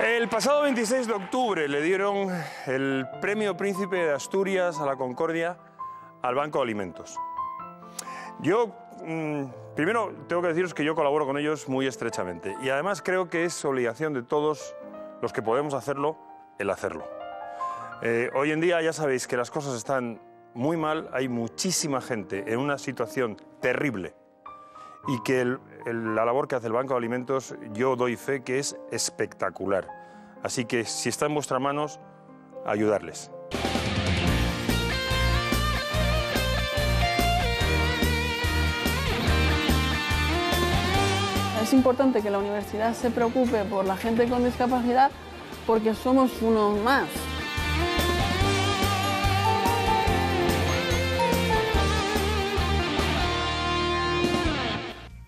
El pasado 26 de octubre le dieron el Premio Príncipe de Asturias a la Concordia al Banco de Alimentos. Yo, primero, tengo que deciros que yo colaboro con ellos muy estrechamente y además creo que es obligación de todos los que podemos hacerlo, el hacerlo. Hoy en día ya sabéis que las cosas están muy mal, hay muchísima gente en una situación terrible y que la labor que hace el Banco de Alimentos yo doy fe que es espectacular. Así que si está en vuestras manos, ayudarles. Es importante que la universidad se preocupe por la gente con discapacidad porque somos unos más.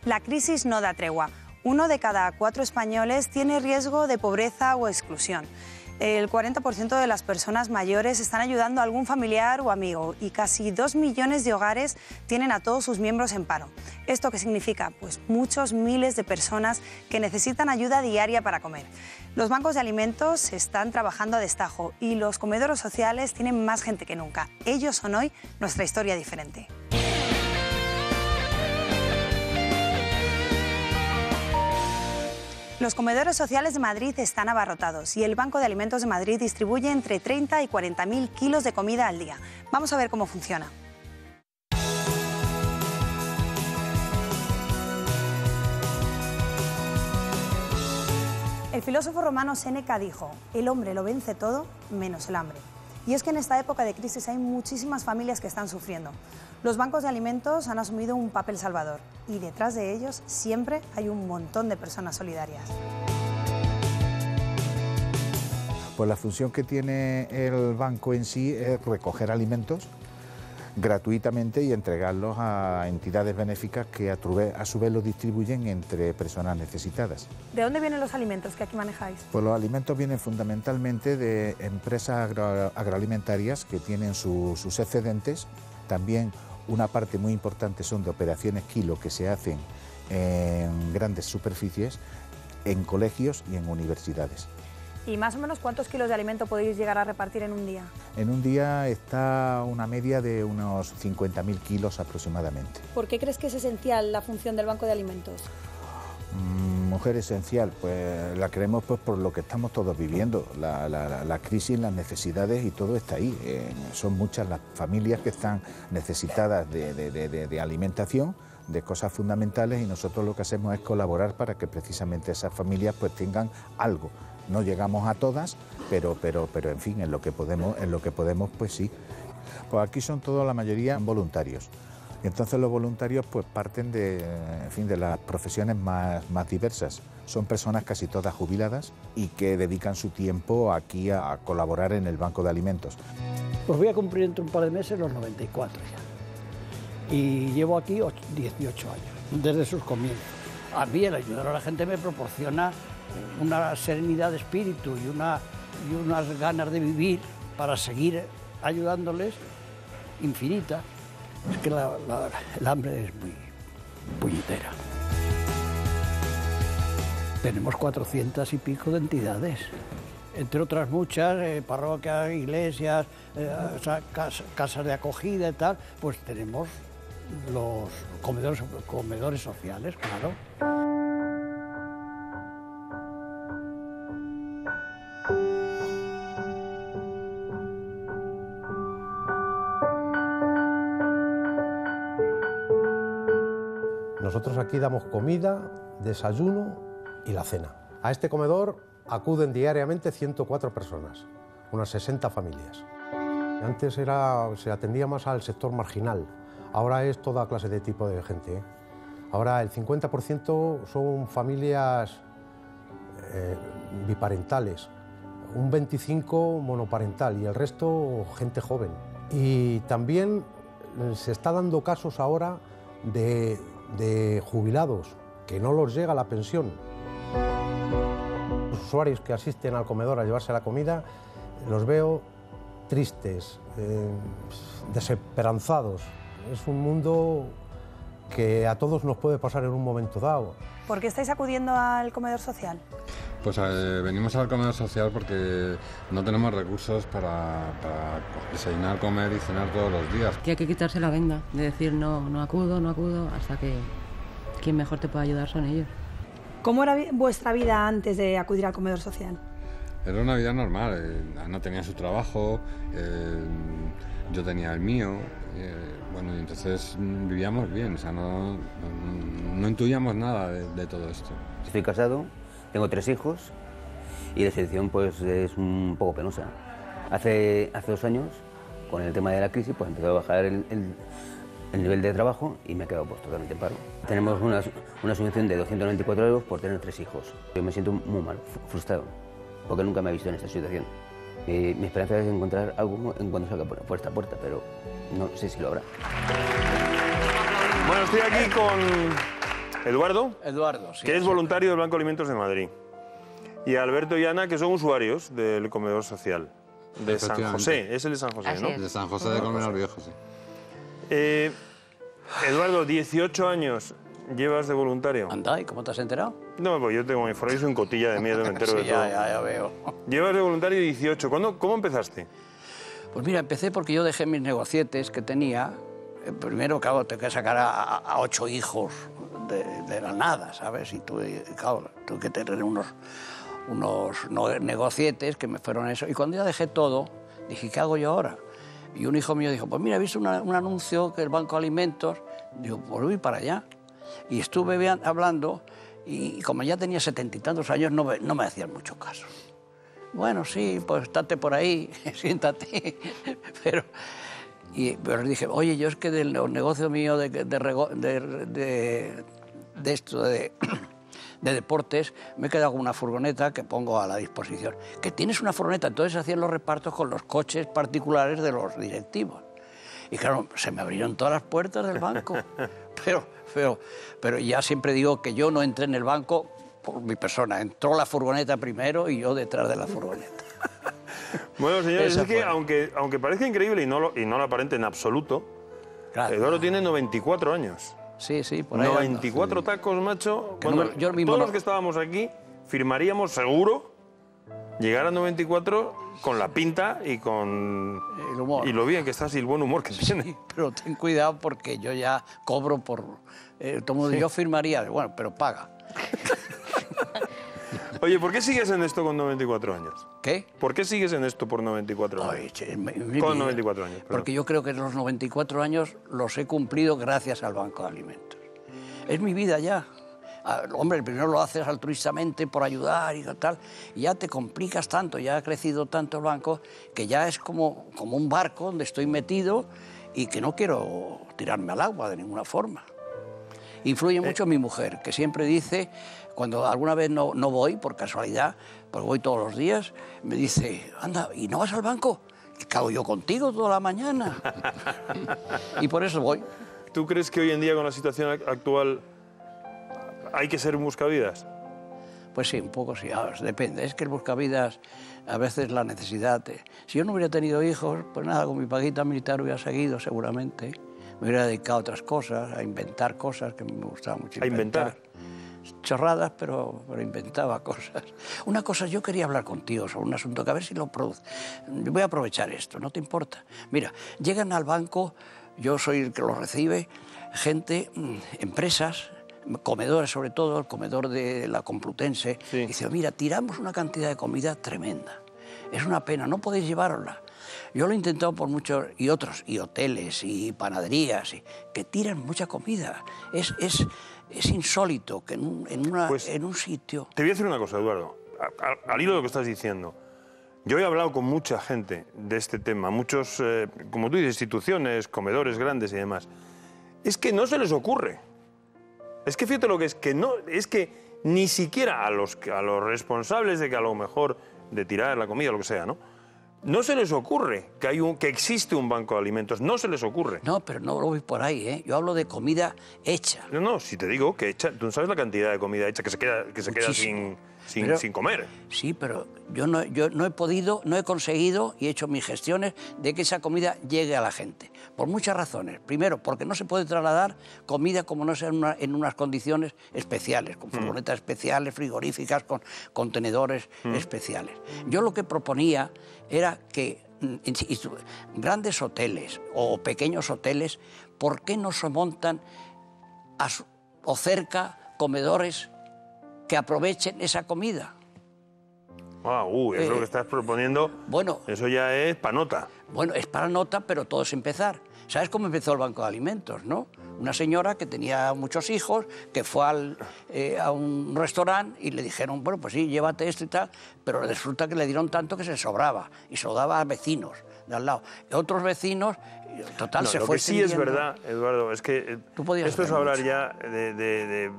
La crisis no da tregua. 1 de cada 4 españoles tiene riesgo de pobreza o exclusión. El 40% de las personas mayores están ayudando a algún familiar o amigo y casi 2 millones de hogares tienen a todos sus miembros en paro. ¿Esto qué significa? Pues muchos miles de personas que necesitan ayuda diaria para comer. Los bancos de alimentos están trabajando a destajo y los comedores sociales tienen más gente que nunca. Ellos son hoy nuestra historia diferente. Los comedores sociales de Madrid están abarrotados y el Banco de Alimentos de Madrid distribuye entre 30 y 40.000 kilos de comida al día. Vamos a ver cómo funciona. El filósofo romano Séneca dijo: el hombre lo vence todo menos el hambre. Y es que en esta época de crisis hay muchísimas familias que están sufriendo. Los bancos de alimentos han asumido un papel salvador y detrás de ellos siempre hay un montón de personas solidarias. Pues la función que tiene el banco en sí es recoger alimentos gratuitamente y entregarlos a entidades benéficas que a su vez los distribuyen entre personas necesitadas. ¿De dónde vienen los alimentos que aquí manejáis? Pues los alimentos vienen fundamentalmente de empresas agroalimentarias que tienen sus excedentes. También una parte muy importante son de operaciones kilo que se hacen en grandes superficies, en colegios y en universidades. ¿Y más o menos cuántos kilos de alimento podéis llegar a repartir en un día? En un día está una media de unos 50.000 kilos aproximadamente. ¿Por qué crees que es esencial la función del Banco de Alimentos? Mujer esencial, pues la creemos pues por lo que estamos todos viviendo, la crisis, las necesidades y todo está ahí. Son muchas las familias que están necesitadas de alimentación, de cosas fundamentales y nosotros lo que hacemos es colaborar para que precisamente esas familias pues tengan algo. No llegamos a todas, pero en fin, en lo que podemos pues sí. Pues aquí son todos, la mayoría, voluntarios. Y entonces los voluntarios pues parten de las profesiones más diversas. Son personas casi todas jubiladas y que dedican su tiempo aquí a colaborar en el Banco de Alimentos. Pues voy a cumplir entre un par de meses los 94 ya. Y llevo aquí 18 años, desde sus comienzos. A mí el ayudar a la gente me proporciona una serenidad de espíritu y unas ganas de vivir para seguir ayudándoles infinita. Es que el hambre es muy puñetera. Tenemos 400 y pico de entidades, entre otras muchas, parroquias, iglesias, casas de acogida y tal, pues tenemos los comedores sociales, claro. Nosotros aquí damos comida, desayuno y la cena. A este comedor acuden diariamente 104 personas, unas 60 familias. Antes se atendía más al sector marginal, ahora es toda clase de tipo de gente. Ahora el 50% son familias biparentales, un 25% monoparental y el resto gente joven. Y también se está dando casos ahora de jubilados que no los llega la pensión. Los usuarios que asisten al comedor a llevarse la comida los veo tristes, desesperanzados. Es un mundo que a todos nos puede pasar en un momento dado. ¿Por qué estáis acudiendo al comedor social? Pues venimos al comedor social porque no tenemos recursos para desayunar, comer y cenar todos los días. Que hay que quitarse la venda, de decir no acudo, hasta que quien mejor te pueda ayudar son ellos. ¿Cómo era vuestra vida antes de acudir al comedor social? Era una vida normal, Ana tenía su trabajo, yo tenía el mío, bueno, y entonces vivíamos bien, o sea, no intuíamos nada de todo esto. Estoy casado, tengo 3 hijos y la situación pues es un poco penosa. Hace 2 años, con el tema de la crisis, pues empezó a bajar el nivel de trabajo y me he quedado pues totalmente en paro. Tenemos una subvención de 294 euros por tener 3 hijos. Yo me siento muy mal, frustrado, porque nunca me he visto en esta situación. Mi esperanza es encontrar algo en cuando salga por esta puerta, pero no sé si lo habrá. Bueno, estoy aquí con Eduardo, Sí, que es voluntario del Banco Alimentos de Madrid, y Alberto y Ana, que son usuarios del comedor social de San José. Es el de San José, así ¿no? Es. De San José de Colmenar Viejo, sí. Eduardo, 18 años llevas de voluntario. Anda, ¿y cómo te has enterado? No, pues yo tengo mi información en cotilla de miedo, me entero de todo. Ya veo. Llevas de voluntario 18. ¿Cómo empezaste? Pues mira, empecé porque yo dejé mis negocietes que tenía. Primero, claro, tengo que sacar a 8 hijos de la nada, ¿sabes? Y tuve que tener unos negocietes que me fueron eso. Y cuando ya dejé todo, dije, ¿qué hago yo ahora? Y un hijo mío dijo, pues mira, he visto un anuncio que el Banco Alimentos. Digo, pues voy para allá. Y estuve hablando y como ya tenía 70 y tantos años, no me hacían mucho caso. Bueno, sí, pues estate por ahí, siéntate. Pero dije, oye, yo es que del negocio mío de deportes me he quedado con una furgoneta que pongo a la disposición. ¿Que tienes una furgoneta? Entonces hacían los repartos con los coches particulares de los directivos. Y claro, se me abrieron todas las puertas del banco. Pero ya siempre digo que yo no entré en el banco por mi persona. Entró la furgoneta primero y yo detrás de la furgoneta. Bueno, señores, es que aunque parezca increíble y no lo aparente en absoluto, claro, Eduardo tiene 94 años. Sí, por ahí 94 ando, sí. Tacos, macho. Bueno, yo mismo todos los que estábamos aquí firmaríamos seguro llegar a 94 con la pinta y con el humor. Y lo bien que estás y el buen humor que tiene. Sí, pero ten cuidado porque yo ya cobro por... todo mundo, sí. Yo firmaría, bueno, pero paga. Oye, ¿por qué sigues en esto con 94 años? ¿Qué? ¿Por qué sigues en esto por 94 años? Con 94 años. Perdón. Porque yo creo que los 94 años los he cumplido gracias al Banco de Alimentos. Es mi vida ya. Hombre, primero lo haces altruistamente por ayudar y tal, y ya te complicas tanto, ya ha crecido tanto el banco, que ya es como un barco donde estoy metido y que no quiero tirarme al agua de ninguna forma. Influye mucho mi mujer, que siempre dice, cuando alguna vez no voy, por casualidad, porque voy todos los días, me dice, anda, ¿y no vas al banco? ¿Qué hago yo contigo toda la mañana? Y por eso voy. ¿Tú crees que hoy en día, con la situación actual, hay que ser un buscavidas? Pues sí, un poco sí, depende. Es que el buscavidas, a veces la necesidad... Si yo no hubiera tenido hijos, pues nada, con mi paguita militar hubiera seguido seguramente. Me hubiera dedicado a otras cosas, a inventar cosas, que me gustaba mucho inventar. ¿A inventar? Chorradas, pero inventaba cosas. Una cosa, yo quería hablar contigo sobre un asunto, que a ver si lo produce. Voy a aprovechar esto, ¿no te importa? Mira, llegan al banco, yo soy el que los recibe, gente, empresas, comedores sobre todo, el comedor de la Complutense, sí. Dice, mira, tiramos una cantidad de comida tremenda. Es una pena, no podéis llevárosla. Yo lo he intentado por muchos, y otros, y hoteles, y panaderías, que tiran mucha comida. Es insólito que en un sitio... Te voy a decir una cosa, Eduardo, al hilo de lo que estás diciendo. Yo he hablado con mucha gente de este tema, muchos, como tú dices, instituciones, comedores grandes y demás. Es que no se les ocurre. Es que fíjate lo que es que ni siquiera a los responsables de que a lo mejor de tirar la comida, lo que sea, ¿no? No se les ocurre que existe un banco de alimentos, no se les ocurre. No, pero no lo voy por ahí, ¿eh? Yo hablo de comida hecha. No, si te digo que hecha, tú no sabes la cantidad de comida hecha que se queda sin comer. Sí, pero yo no he podido, no he conseguido y he hecho mis gestiones de que esa comida llegue a la gente. Por muchas razones. Primero, porque no se puede trasladar comida como no sea en unas condiciones especiales, con furgonetas especiales, frigoríficas, con contenedores especiales. Yo lo que proponía era que grandes hoteles o pequeños hoteles, ¿por qué no se montan o cerca comedores que aprovechen esa comida? Es lo que estás proponiendo. Bueno, eso ya es para nota. Bueno, es para nota, pero todo es empezar. ¿Sabes cómo empezó el Banco de Alimentos, no? Una señora que tenía muchos hijos, que fue a un restaurante y le dijeron, bueno, pues sí, llévate esto y tal, pero resulta que le dieron tanto que se sobraba y se lo daba a vecinos de al lado. Y otros vecinos, total, se fue extendiendo. Lo que sí es verdad, Eduardo, es que esto es hablar mucho. Ya de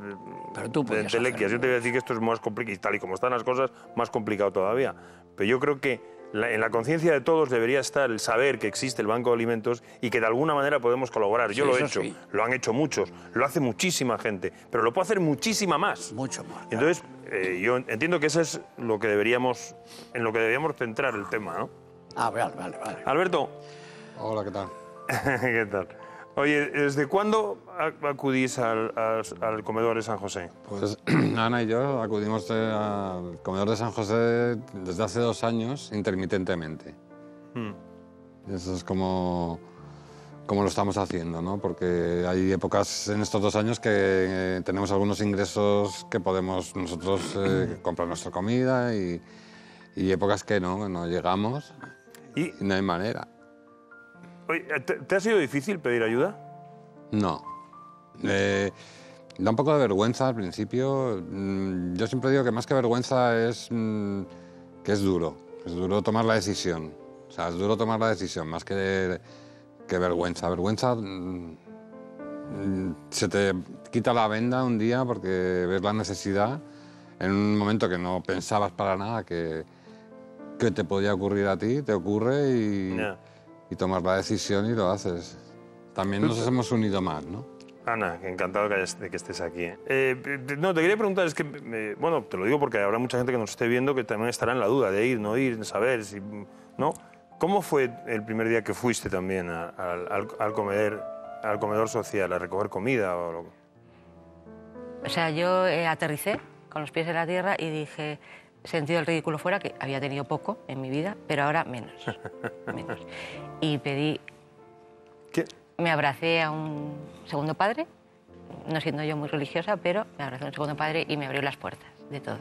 entelequias. Yo te voy a decir que esto es más complicado, y tal y como están las cosas, más complicado todavía. Pero yo creo que en la conciencia de todos debería estar el saber que existe el Banco de Alimentos y que de alguna manera podemos colaborar. Yo lo he hecho, lo han hecho muchos, lo hace muchísima gente, pero lo puede hacer muchísima más. Mucho más. Entonces, yo entiendo que eso es en lo que deberíamos centrar el tema, ¿no? Vale. Alberto. Hola, ¿qué tal? ¿Qué tal? Oye, ¿desde cuándo acudís al comedor de San José? Pues Ana y yo acudimos al comedor de San José desde hace 2 años, intermitentemente. Eso es como lo estamos haciendo, ¿no? Porque hay épocas en estos 2 años que tenemos algunos ingresos que podemos nosotros comprar nuestra comida y épocas que no llegamos y no hay manera. Oye, ¿te ha sido difícil pedir ayuda? No. Da un poco de vergüenza al principio. Yo siempre digo que más que vergüenza es que es duro. Es duro tomar la decisión. O sea, es duro tomar la decisión más que vergüenza. Vergüenza se te quita la venda un día porque ves la necesidad en un momento que no pensabas para nada que te podía ocurrir a ti, te ocurre y tomas la decisión y lo haces. También nos hemos unido más, ¿no? Ana, encantado de que estés aquí. No, te quería preguntar, es que, bueno, te lo digo porque habrá mucha gente que nos esté viendo que también estará en la duda de ir, no ir, de saber si, ¿no? ¿Cómo fue el primer día que fuiste también al comedor social, a recoger comida? O sea, yo aterricé con los pies en la tierra y dije, he sentido el ridículo fuera, que había tenido poco en mi vida, pero ahora menos. Y pedí... ¿Qué? Me abracé a un segundo padre, no siendo yo muy religiosa, pero me abracé a un segundo padre y me abrió las puertas de todo.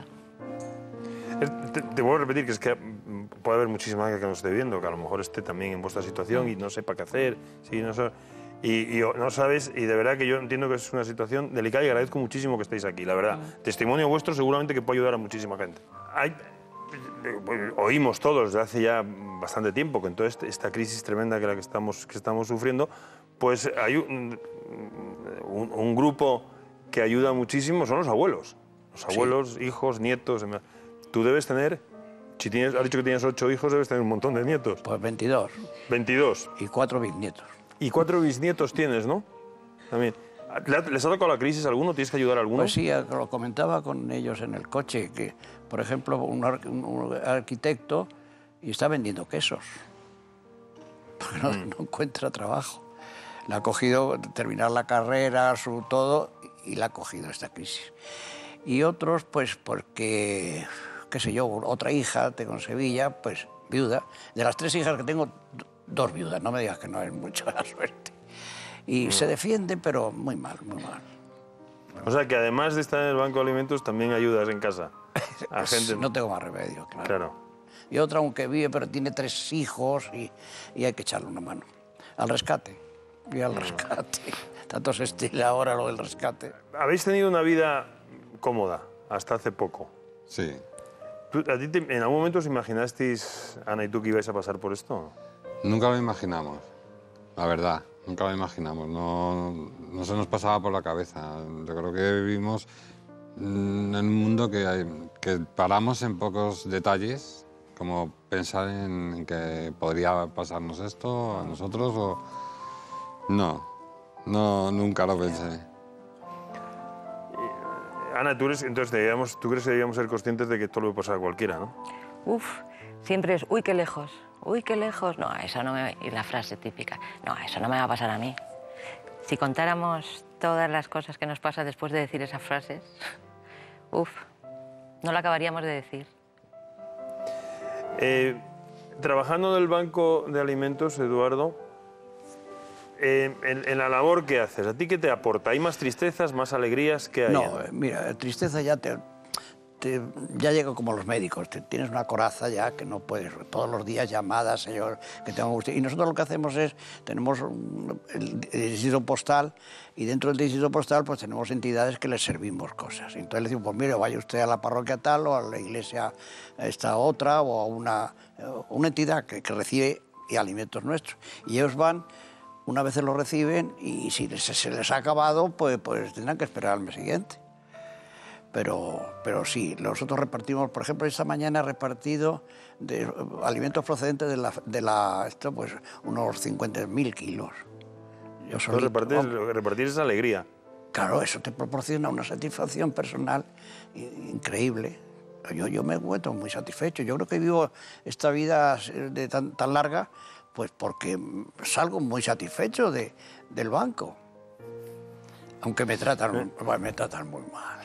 Te vuelvo a repetir que es que puede haber muchísima gente que nos esté viendo, que a lo mejor esté también en vuestra situación y no sepa qué hacer, y no sabes, y de verdad que yo entiendo que es una situación delicada y agradezco muchísimo que estéis aquí, la verdad. Testimonio vuestro seguramente que puede ayudar a muchísima gente. Oímos todos desde hace ya bastante tiempo que en toda esta crisis tremenda que estamos sufriendo, pues hay un grupo que ayuda muchísimo, son los abuelos. Los abuelos, hijos, nietos. Tú debes tener, has dicho que tienes 8 hijos, debes tener un montón de nietos. Pues 22. 22. Y 4 bisnietos. Y 4 bisnietos tienes, ¿no? También. ¿Les ha tocado la crisis a alguno? ¿Tienes que ayudar a alguno? Pues sí, lo comentaba con ellos en el coche, que, por ejemplo, un arquitecto y está vendiendo quesos, porque no encuentra trabajo. Le ha cogido terminar la carrera, su todo, y le ha cogido esta crisis. Y otros, pues porque, qué sé yo, otra hija, tengo en Sevilla, pues viuda. De las 3 hijas que tengo, 2 viudas, no me digas que no es mucho la suerte. Y se defiende, pero muy mal, muy mal. O sea, que además de estar en el Banco de Alimentos, también ayudas en casa a gente. No tengo más remedio, claro. Claro. Y otra, aunque vive, pero tiene 3 hijos y hay que echarle una mano. Al rescate. Y al rescate. Tanto se estila ahora lo del rescate. ¿Habéis tenido una vida cómoda hasta hace poco? Sí. ¿En algún momento os imaginasteis, Ana y tú, que ibais a pasar por esto? Nunca lo imaginamos, la verdad. Nunca lo imaginamos, no se nos pasaba por la cabeza. Yo creo que vivimos en un mundo que paramos en pocos detalles, como pensar en que podría pasarnos esto a nosotros o... No, nunca lo pensé. Ana, tú crees que deberíamos ser conscientes de que esto le puede pasar a cualquiera, ¿no? Uf, siempre es, uy, qué lejos, uy, qué lejos. No, eso no me... Y la frase típica, no, eso no me va a pasar a mí. Si contáramos todas las cosas que nos pasa después de decir esas frases, uf, no lo acabaríamos de decir. Trabajando en el Banco de Alimentos, Eduardo, en la labor que haces, ¿a ti qué te aporta? ¿Hay más tristezas, más alegrías? ¿Qué hay? No, mira, tristeza ya ya llega como los médicos, tienes una coraza ya que no puedes, todos los días llamadas, señor, que tengo usted. Y nosotros lo que hacemos es, tenemos el distrito postal y dentro del distrito postal pues tenemos entidades que les servimos cosas. Entonces le decimos, pues mire, vaya usted a la parroquia tal o a la iglesia esta otra o a una entidad que recibe alimentos nuestros. Y ellos van, una vez los reciben y si se les ha acabado, pues tendrán que esperar al mes siguiente. Pero sí, nosotros repartimos, por ejemplo, esta mañana he repartido de alimentos procedentes de pues unos 50.000 kilos. Yo solito, repartir esa alegría. Claro, eso te proporciona una satisfacción personal increíble. Yo me encuentro muy satisfecho. Yo creo que vivo esta vida tan larga pues porque salgo muy satisfecho del banco. Aunque me tratan muy mal.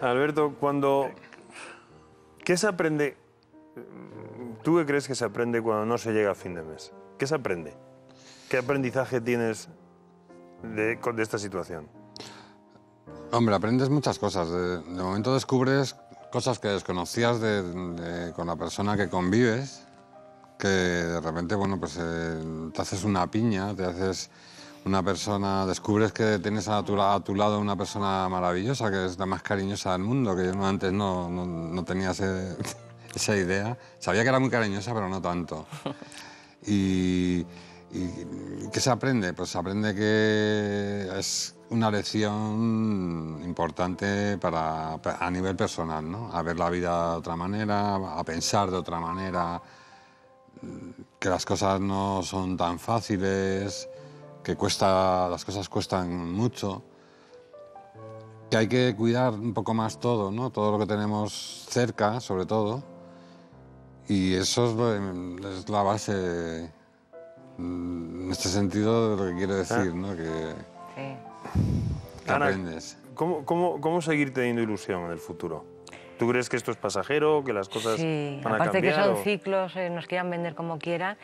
Alberto, ¿qué se aprende? ¿Tú qué crees que se aprende cuando no se llega a fin de mes? ¿Qué se aprende? ¿Qué aprendizaje tienes de esta situación? Hombre, aprendes muchas cosas. De momento descubres cosas que desconocías con la persona que convives, que de repente, bueno, pues te haces una piña, te haces... Una persona, descubres que tienes a tu lado una persona maravillosa, que es la más cariñosa del mundo, que yo antes no tenía esa idea. Sabía que era muy cariñosa, pero no tanto. ¿Y qué se aprende? Pues se aprende que es una lección importante a nivel personal, ¿no? A ver la vida de otra manera, a pensar de otra manera, que las cosas no son tan fáciles, que las cosas cuestan mucho, que hay que cuidar un poco más todo, ¿no? Todo lo que tenemos cerca, sobre todo, y eso es la base, en este sentido, de lo que quiero decir, ¿no? Que Ana, aprendes. ¿Cómo seguir teniendo ilusión en el futuro? ¿Tú crees que esto es pasajero, que las cosas van a aparte cambiar? Que son ciclos, nos quieran vender como quieran,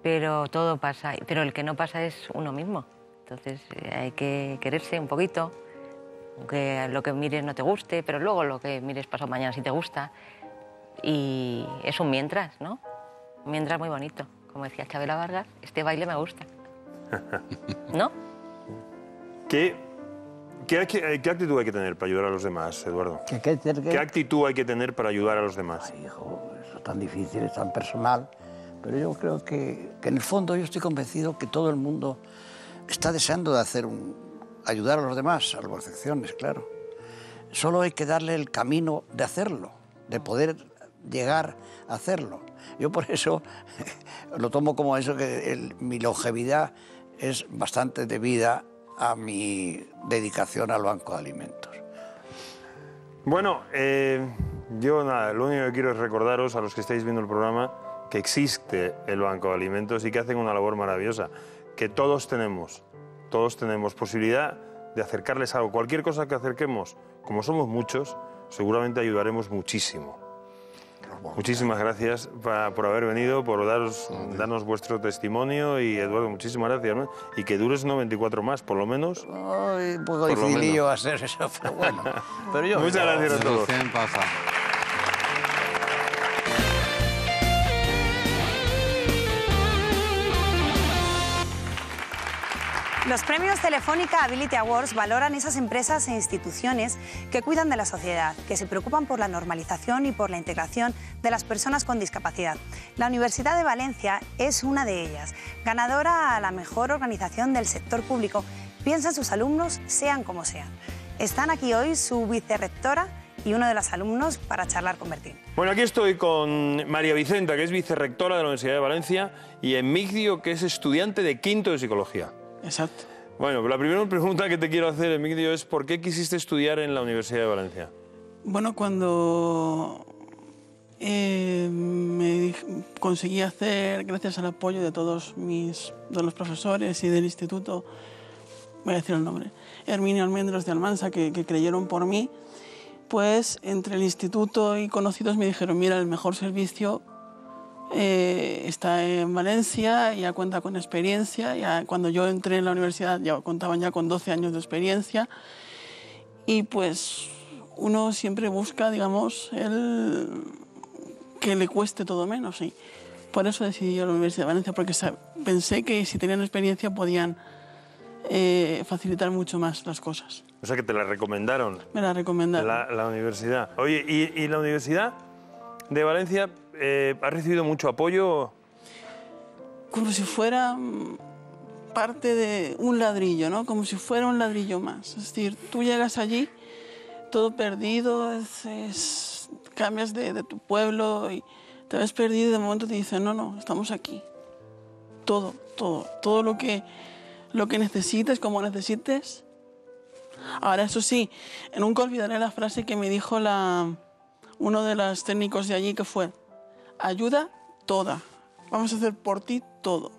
pero todo pasa, pero el que no pasa es uno mismo. Entonces hay que quererse un poquito, aunque lo que mires no te guste, pero luego lo que mires pasado mañana sí te gusta. Y es un mientras, ¿no? Un mientras muy bonito. Como decía Chabela Vargas, este baile me gusta. ¿No? ¿Qué actitud hay que tener para ayudar a los demás, Eduardo? ¿Qué actitud hay que tener para ayudar a los demás? Ay, hijo, eso es tan difícil, es tan personal. Pero yo creo que en el fondo yo estoy convencido que todo el mundo está deseando de ayudar a los demás, salvo excepciones, claro. Solo hay que darle el camino de hacerlo, de poder llegar a hacerlo. Yo por eso lo tomo como eso, que mi longevidad es bastante debida a mi dedicación al Banco de Alimentos. Bueno, yo nada, lo único que quiero es recordaros a los que estáis viendo el programa que existe el Banco de Alimentos y que hacen una labor maravillosa, que todos tenemos posibilidad de acercarles algo. Cualquier cosa que acerquemos, como somos muchos, seguramente ayudaremos muchísimo. Muchísimas gracias por haber venido, por darnos vuestro testimonio y, Eduardo, muchísimas gracias, ¿no? Y que dures 94 más, por lo menos. Ay, un poco dificilillo va a ser eso, pero bueno. Pero muchas gracias a todos. Los premios Telefónica Ability Awards valoran esas empresas e instituciones que cuidan de la sociedad, que se preocupan por la normalización y por la integración de las personas con discapacidad. La Universidad de Valencia es una de ellas. Ganadora a la mejor organización del sector público, piensa en sus alumnos sean como sean. Están aquí hoy su vicerrectora y uno de los alumnos para charlar con Bertín. Bueno, aquí estoy con María Vicenta, que es vicerrectora de la Universidad de Valencia, y Emigdio, que es estudiante de quinto de Psicología. Exacto. Bueno, la primera pregunta que te quiero hacer, Emigdio, es ¿por qué quisiste estudiar en la Universidad de Valencia? Bueno, cuando conseguí hacer, gracias al apoyo de todos los profesores y del instituto, voy a decir el nombre, Herminio Almendros de Almansa, que creyeron por mí, pues entre el instituto y conocidos me dijeron, mira, el mejor servicio está en Valencia, ya cuenta con experiencia, ya cuando yo entré en la universidad ya contaban ya con 12 años de experiencia, y pues uno siempre busca, digamos, que le cueste todo menos, y por eso decidí yo la Universidad de Valencia, porque pensé que si tenían experiencia podían facilitar mucho más las cosas. O sea, que te la recomendaron. Me la recomendaron. La universidad. Oye, ¿y la Universidad de Valencia ha recibido mucho apoyo? Como si fuera parte de un ladrillo, ¿no? Como si fuera un ladrillo más. Es decir, tú llegas allí, todo perdido, cambias de tu pueblo y te ves perdido y de momento te dicen, no, estamos aquí. Todo lo que necesites, como necesites. Ahora, eso sí, nunca olvidaré la frase que me dijo uno de los técnicos de allí, que fue, ayuda toda, vamos a hacer por ti todo,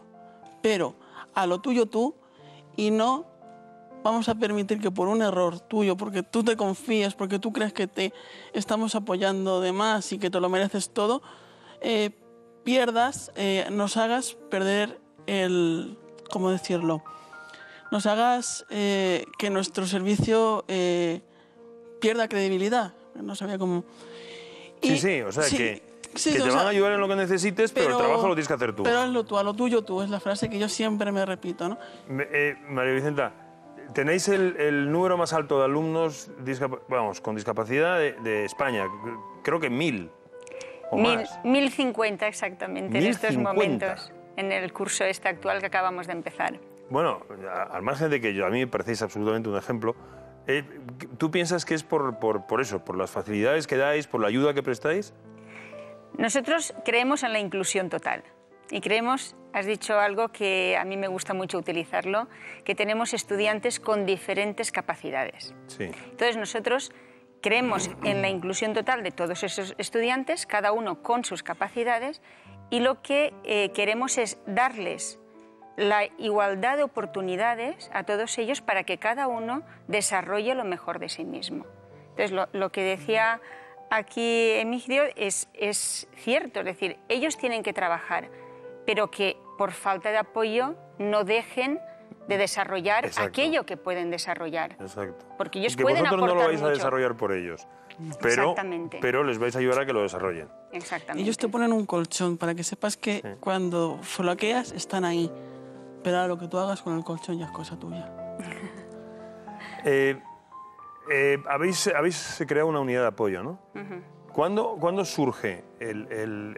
pero a lo tuyo tú, y no vamos a permitir que por un error tuyo, porque tú te confías, porque tú crees que te estamos apoyando de más y que te lo mereces todo, nos hagas perder ¿cómo decirlo? Nos hagas que nuestro servicio pierda credibilidad. No sabía cómo... Sí, o sea, que te van a ayudar en lo que necesites, pero el trabajo lo tienes que hacer tú. Pero hazlo tú, a lo tuyo tú, es la frase que yo siempre me repito, ¿no? María Vicenta, tenéis el número más alto de alumnos con discapacidad de España, creo que 1000 o más. 1050 exactamente 1050. En estos momentos, en el curso actual que acabamos de empezar. Bueno, al margen de que a mí me parecéis absolutamente un ejemplo, ¿tú piensas que es por eso, por las facilidades que dais, por la ayuda que prestáis? Nosotros creemos en la inclusión total y creemos, has dicho algo que a mí me gusta mucho utilizarlo, que tenemos estudiantes con diferentes capacidades. Sí. Entonces nosotros creemos en la inclusión total de todos esos estudiantes, cada uno con sus capacidades, y lo que queremos es darles la igualdad de oportunidades a todos ellos para que cada uno desarrolle lo mejor de sí mismo. Entonces, lo que decía aquí Emigdio es cierto, es decir, ellos tienen que trabajar, pero que por falta de apoyo no dejen de desarrollar aquello que pueden desarrollar. Exacto. Porque ellos que pueden aportar mucho. Vosotros no lo vais a desarrollar por ellos, pero les vais a ayudar a que lo desarrollen. Exactamente. Ellos te ponen un colchón para que sepas que cuando flaqueas están ahí. Pero ahora lo que tú hagas con el colchón ya es cosa tuya. Habéis creado una unidad de apoyo, ¿no? ¿Cuándo surge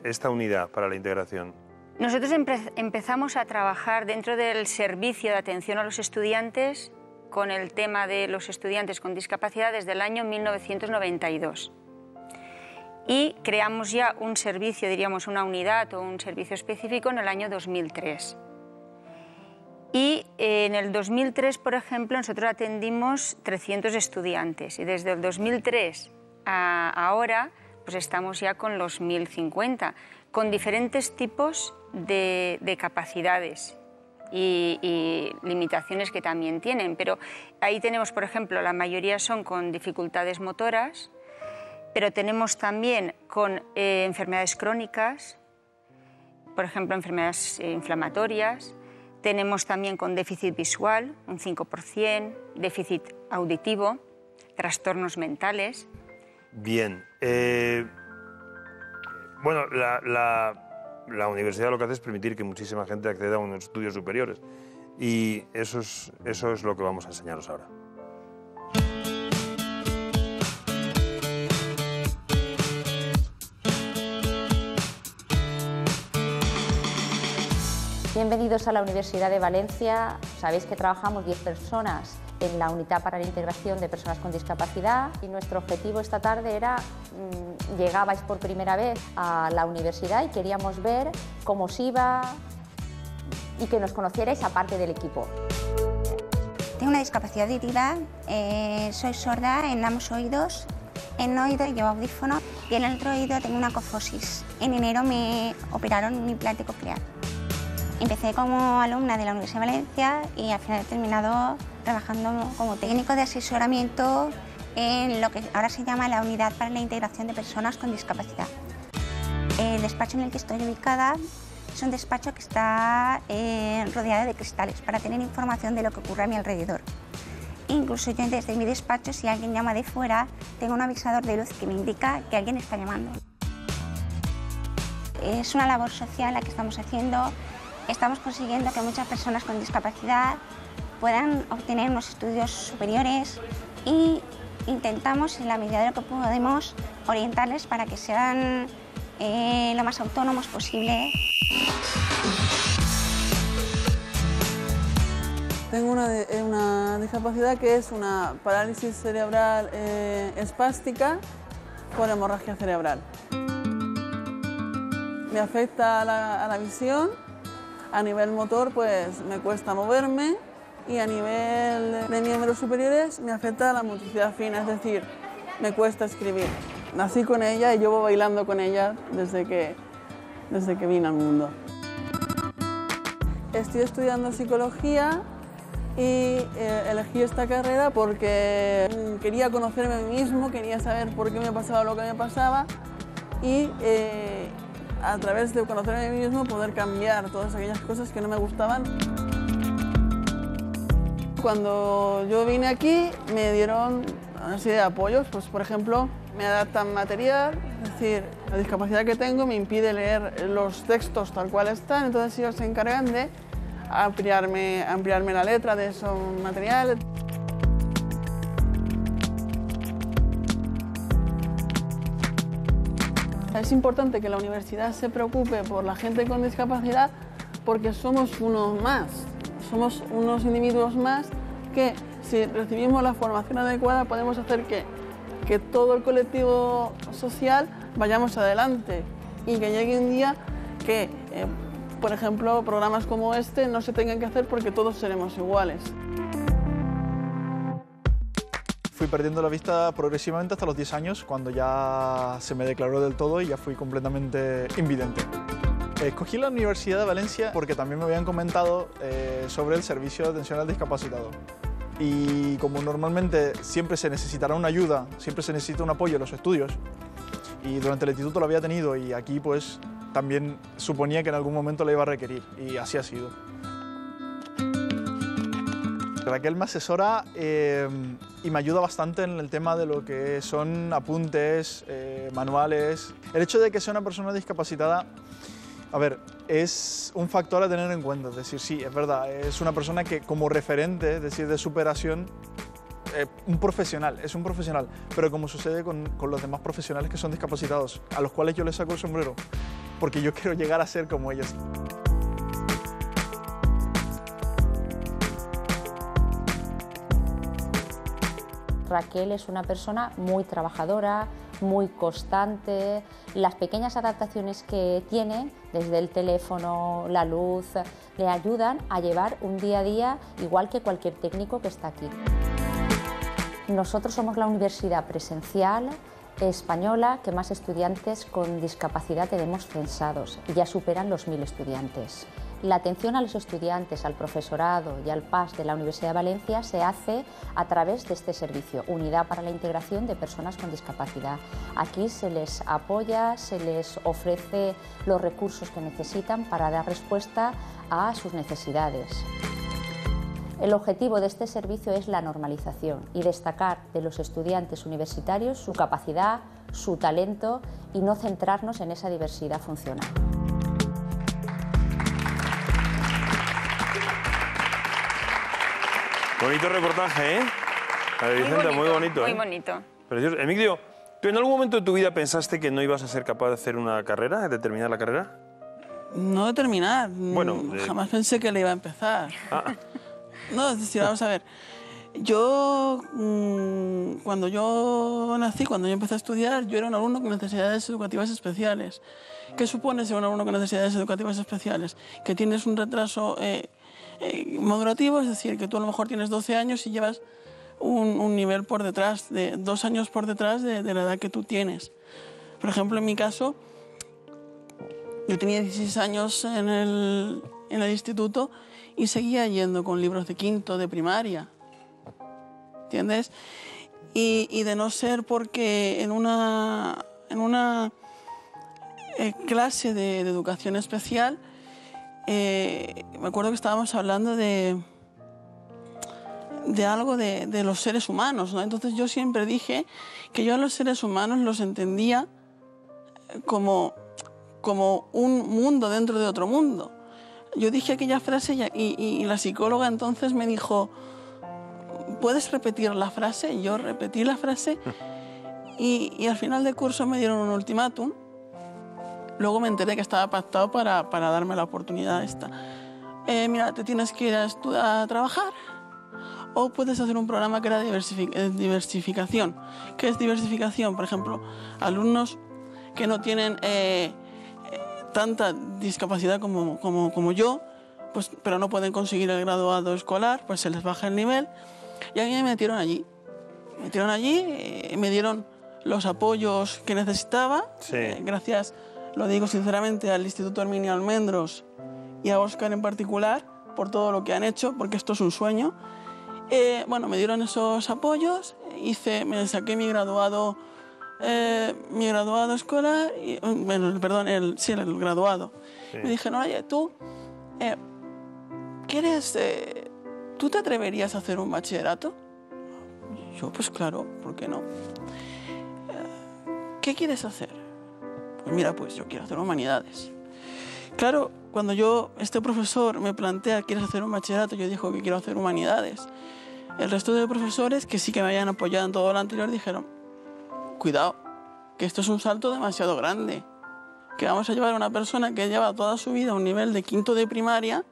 esta unidad para la integración? Nosotros empezamos a trabajar dentro del servicio de atención a los estudiantes con el tema de los estudiantes con discapacidad desde el año 1992. Y creamos ya un servicio, diríamos una unidad o un servicio específico en el año 2003. Y en el 2003, por ejemplo, nosotros atendimos 300 estudiantes y desde el 2003 a ahora pues estamos ya con los 1050, con diferentes tipos de capacidades y limitaciones que también tienen. Pero ahí tenemos, por ejemplo, la mayoría son con dificultades motoras, pero tenemos también con enfermedades crónicas, por ejemplo, enfermedades inflamatorias. Tenemos también con déficit visual, un 5%, déficit auditivo, trastornos mentales. Bien. Bueno, la universidad lo que hace es permitir que muchísima gente acceda a unos estudios superiores. Y eso es lo que vamos a enseñaros ahora. Bienvenidos a la Universidad de Valencia. Sabéis que trabajamos 10 personas en la Unidad para la Integración de Personas con Discapacidad y nuestro objetivo esta tarde era, llegabais por primera vez a la universidad y queríamos ver cómo os iba y que nos conocierais aparte del equipo. Tengo una discapacidad auditiva, soy sorda en ambos oídos. En un oído llevo audífono y en el otro oído tengo una cofosis. En enero me operaron un implante coclear. Empecé como alumna de la Universidad de Valencia y al final he terminado trabajando como técnico de asesoramiento en lo que ahora se llama la Unidad para la Integración de Personas con Discapacidad. El despacho en el que estoy ubicada es un despacho que está rodeado de cristales para tener información de lo que ocurre a mi alrededor. Incluso yo desde mi despacho, si alguien llama de fuera, tengo un avisador de luz que me indica que alguien está llamando. Es una labor social la que estamos haciendo. Estamos consiguiendo que muchas personas con discapacidad puedan obtener unos estudios superiores y intentamos, en la medida de lo que podemos, orientarles para que sean lo más autónomos posible. Tengo una discapacidad que es una parálisis cerebral espástica por hemorragia cerebral. Me afecta a la visión, a nivel motor pues me cuesta moverme y a nivel de miembros superiores me afecta la motricidad fina, es decir, me cuesta escribir. Nací con ella y llevo bailando con ella desde que vine al mundo. Estoy estudiando psicología y elegí esta carrera porque quería conocerme a mí mismo, quería saber por qué me pasaba lo que me pasaba y a través de conocerme a mí mismo poder cambiar todas aquellas cosas que no me gustaban. Cuando yo vine aquí me dieron una serie de apoyos, pues por ejemplo me adaptan material, es decir, la discapacidad que tengo me impide leer los textos tal cual están, entonces ellos se encargan de ampliarme la letra de esos materiales. Es importante que la universidad se preocupe por la gente con discapacidad porque somos unos más, somos unos individuos más que si recibimos la formación adecuada podemos hacer que todo el colectivo social vayamos adelante y que llegue un día que, por ejemplo, programas como este no se tengan que hacer porque todos seremos iguales. Fui perdiendo la vista progresivamente hasta los 10 años, cuando ya se me declaró del todo y ya fui completamente invidente. Escogí la Universidad de Valencia porque también me habían comentado sobre el servicio de atención al discapacitado. Y como normalmente siempre se necesitará una ayuda, siempre se necesita un apoyo en los estudios, y durante el instituto lo había tenido y aquí pues también suponía que en algún momento la iba a requerir y así ha sido. Raquel me asesora y me ayuda bastante en el tema de lo que son apuntes, manuales. El hecho de que sea una persona discapacitada, a ver, es un factor a tener en cuenta. Es decir, sí, es verdad, es una persona que como referente, es decir, de superación, un profesional, es un profesional, pero como sucede con los demás profesionales que son discapacitados, a los cuales yo les saco el sombrero, porque yo quiero llegar a ser como ellos. Raquel es una persona muy trabajadora, muy constante. Las pequeñas adaptaciones que tiene, desde el teléfono, la luz, le ayudan a llevar un día a día igual que cualquier técnico que está aquí. Nosotros somos la universidad presencial española que más estudiantes con discapacidad tenemos censados, ya superan los 1000 estudiantes. La atención a los estudiantes, al profesorado y al PAS de la Universidad de Valencia se hace a través de este servicio, Unidad para la Integración de Personas con Discapacidad. Aquí se les apoya, se les ofrece los recursos que necesitan para dar respuesta a sus necesidades. El objetivo de este servicio es la normalización y destacar de los estudiantes universitarios su capacidad, su talento y no centrarnos en esa diversidad funcional. Bonito reportaje, ¿eh? Vicenta, muy bonito. Muy bonito. Precioso. Emilio, ¿tú en algún momento de tu vida pensaste que no ibas a ser capaz de hacer una carrera, de terminar la carrera? No de terminar. Bueno, jamás pensé que le iba a empezar. Ah. No, es decir, vamos a ver. Yo, cuando yo nací, cuando yo empecé a estudiar, yo era un alumno con necesidades educativas especiales. ¿Qué supone ser un alumno con necesidades educativas especiales? Que tienes un retraso madurativo, es decir, que tú a lo mejor tienes 12 años y llevas un nivel por detrás, de 2 años por detrás de la edad que tú tienes. Por ejemplo, en mi caso, yo tenía 16 años en el instituto y seguía yendo con libros de quinto, de primaria. ¿Entiendes? Y de no ser porque en una clase de educación especial, me acuerdo que estábamos hablando de algo de los seres humanos, ¿no? Entonces yo siempre dije que yo a los seres humanos los entendía como un mundo dentro de otro mundo. Yo dije aquella frase y la psicóloga entonces me dijo, ¿puedes repetir la frase? Y yo repetí la frase y al final del curso me dieron un ultimátum. Luego me enteré que estaba pactado para darme la oportunidad esta. Mira, te tienes que ir a trabajar o puedes hacer un programa que era diversificación. ¿Qué es diversificación? Por ejemplo, alumnos que no tienen tanta discapacidad como yo, pues, pero no pueden conseguir el graduado escolar, pues se les baja el nivel. Y a mí me metieron allí. Me dieron los apoyos que necesitaba. Sí. Gracias, lo digo sinceramente, al Instituto Herminio Almendros y a Óscar en particular por todo lo que han hecho, porque esto es un sueño. Bueno, me dieron esos apoyos, me saqué mi graduado escolar, el graduado. Sí. Me dijeron, oye, tú, ¿tú te atreverías a hacer un bachillerato? Yo, pues claro, ¿por qué no? ¿Qué quieres hacer? Pues mira, pues yo quiero hacer humanidades. Claro, cuando este profesor me plantea, ¿quieres hacer un bachillerato? Yo digo que quiero hacer humanidades. El resto de profesores, que sí que me habían apoyado en todo lo anterior, dijeron, cuidado, que esto es un salto demasiado grande, que vamos a llevar a una persona que lleva toda su vida a un nivel de quinto de primaria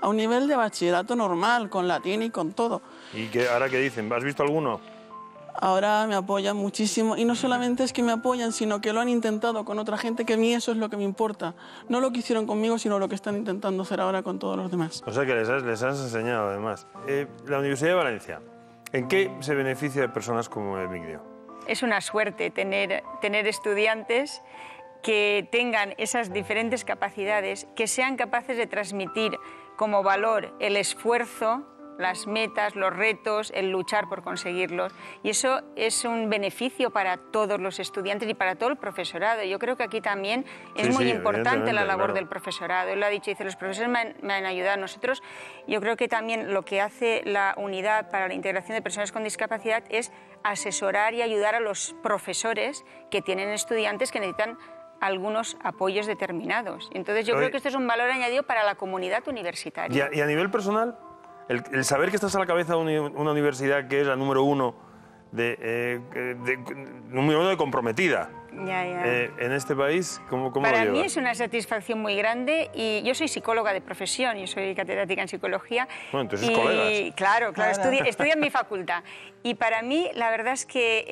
a un nivel de bachillerato normal, con latín y con todo. ¿Y ahora qué dicen? ¿Has visto alguno? Ahora me apoyan muchísimo, y no solamente es que me apoyan, sino que lo han intentado con otra gente, que a mí eso es lo que me importa. No lo que hicieron conmigo, sino lo que están intentando hacer ahora con todos los demás. O sea que les has enseñado, además. La Universidad de Valencia, ¿en qué se beneficia de personas como Emigdio? Es una suerte tener estudiantes que tengan esas diferentes capacidades, que sean capaces de transmitir como valor el esfuerzo, las metas, los retos, el luchar por conseguirlos. Y eso es un beneficio para todos los estudiantes y para todo el profesorado. Yo creo que aquí también es muy importante la labor del profesorado. Él lo ha dicho, dice, los profesores me han ayudado a nosotros. Yo creo que también lo que hace la Unidad para la Integración de Personas con Discapacidad es asesorar y ayudar a los profesores que tienen estudiantes que necesitan algunos apoyos determinados. Entonces yo creo que esto es un valor añadido para la comunidad universitaria. ¿Y a nivel personal? El saber que estás a la cabeza de una universidad que es la número uno de comprometida en este país, ¿cómo Para lo mí llevas? es una satisfacción muy grande, y yo soy psicóloga de profesión, yo soy catedrática en psicología. Bueno, entonces colegas. Claro, estudio en mi facultad. Y para mí la verdad es que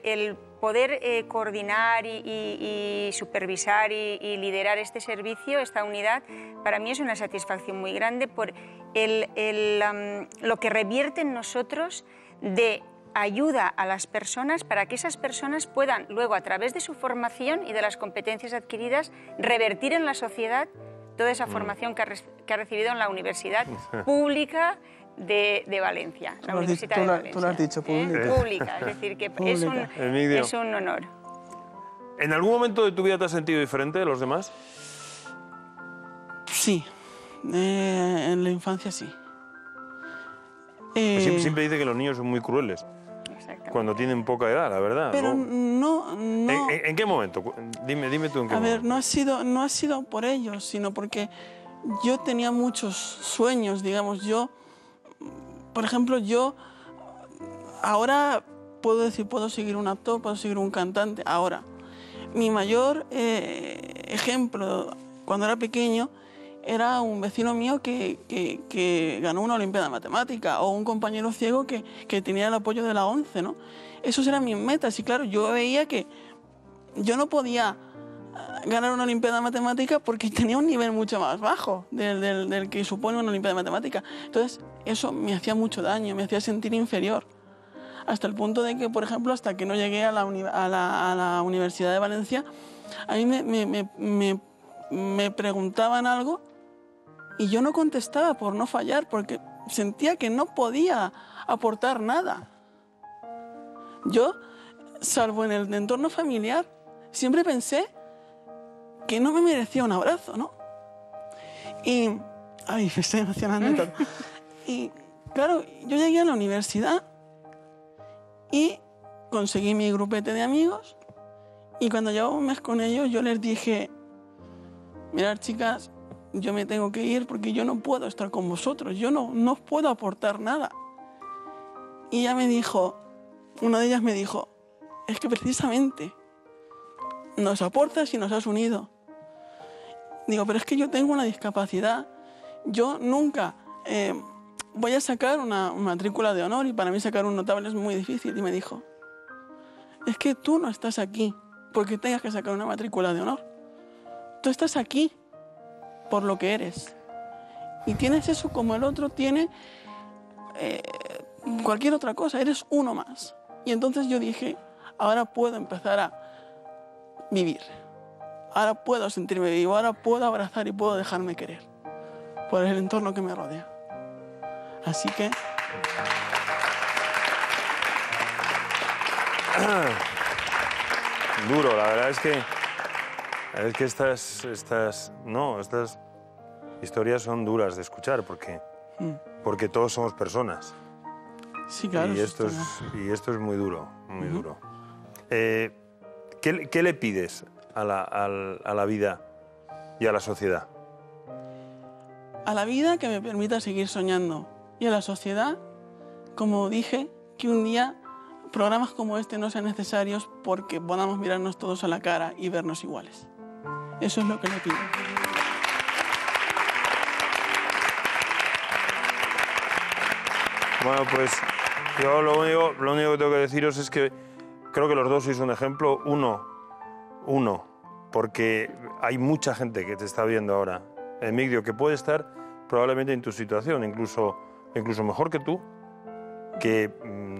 el poder coordinar y supervisar y liderar este servicio, esta unidad, para mí es una satisfacción muy grande por lo que revierte en nosotros de ayuda a las personas, para que esas personas puedan luego, a través de su formación y de las competencias adquiridas, revertir en la sociedad toda esa formación que ha recibido en la Universidad Pública de Valencia, la Universidad de Valencia. Tú lo has dicho, pública. Pública, es decir, que es un honor. ¿En algún momento de tu vida te has sentido diferente de los demás? Sí, en la infancia sí. Siempre dice que los niños son muy crueles cuando tienen poca edad, la verdad. Pero no. ¿En qué momento? Dime tú en qué momento. A ver, no ha sido por ellos, sino porque yo tenía muchos sueños, digamos. Por ejemplo, ahora puedo seguir un actor, puedo seguir un cantante. Ahora, mi mayor ejemplo cuando era pequeño era un vecino mío que ganó una Olimpiada de Matemática, o un compañero ciego que tenía el apoyo de la ONCE, ¿no? Esos eran mis metas y claro, yo veía que yo no podía ganar una Olimpiada de Matemática porque tenía un nivel mucho más bajo del que supone una Olimpiada de Matemática. Entonces, eso me hacía mucho daño, me hacía sentir inferior. Hasta el punto de que, por ejemplo, hasta que no llegué a la Universidad de Valencia, a mí me preguntaban algo y yo no contestaba por no fallar, porque sentía que no podía aportar nada. Yo, salvo en el entorno familiar, siempre pensé que no me merecía un abrazo, ¿no? Y... Ay, me estoy emocionando y todo. Y, claro, yo llegué a la universidad y conseguí mi grupete de amigos y cuando llevaba un mes con ellos yo les dije, mirad chicas, yo me tengo que ir porque yo no puedo estar con vosotros, yo no puedo aportar nada. Y ella me dijo, una de ellas me dijo, es que precisamente nos aportas y nos has unido. Digo, pero es que yo tengo una discapacidad, yo nunca voy a sacar una matrícula de honor y para mí sacar un notable es muy difícil. Y me dijo, es que tú no estás aquí porque tengas que sacar una matrícula de honor. Tú estás aquí por lo que eres. Y tienes eso como el otro tiene cualquier otra cosa, eres uno más. Y entonces yo dije, ahora puedo empezar a vivir. Ahora puedo sentirme vivo, ahora puedo abrazar y puedo dejarme querer por el entorno que me rodea. Así que... Duro, la verdad es que estas historias son duras de escuchar porque todos somos personas. Sí, claro. Y esto es muy duro, muy duro. ¿Qué le pides a la vida y a la sociedad? A la vida que me permita seguir soñando y a la sociedad, como dije, que un día programas como este no sean necesarios porque podamos mirarnos todos a la cara y vernos iguales. Eso es lo que le pido. Bueno, pues yo lo único que tengo que deciros es que creo que los dos sois un ejemplo, uno, porque hay mucha gente que te está viendo ahora, Emigdio, que puede estar probablemente en tu situación, incluso mejor que tú, que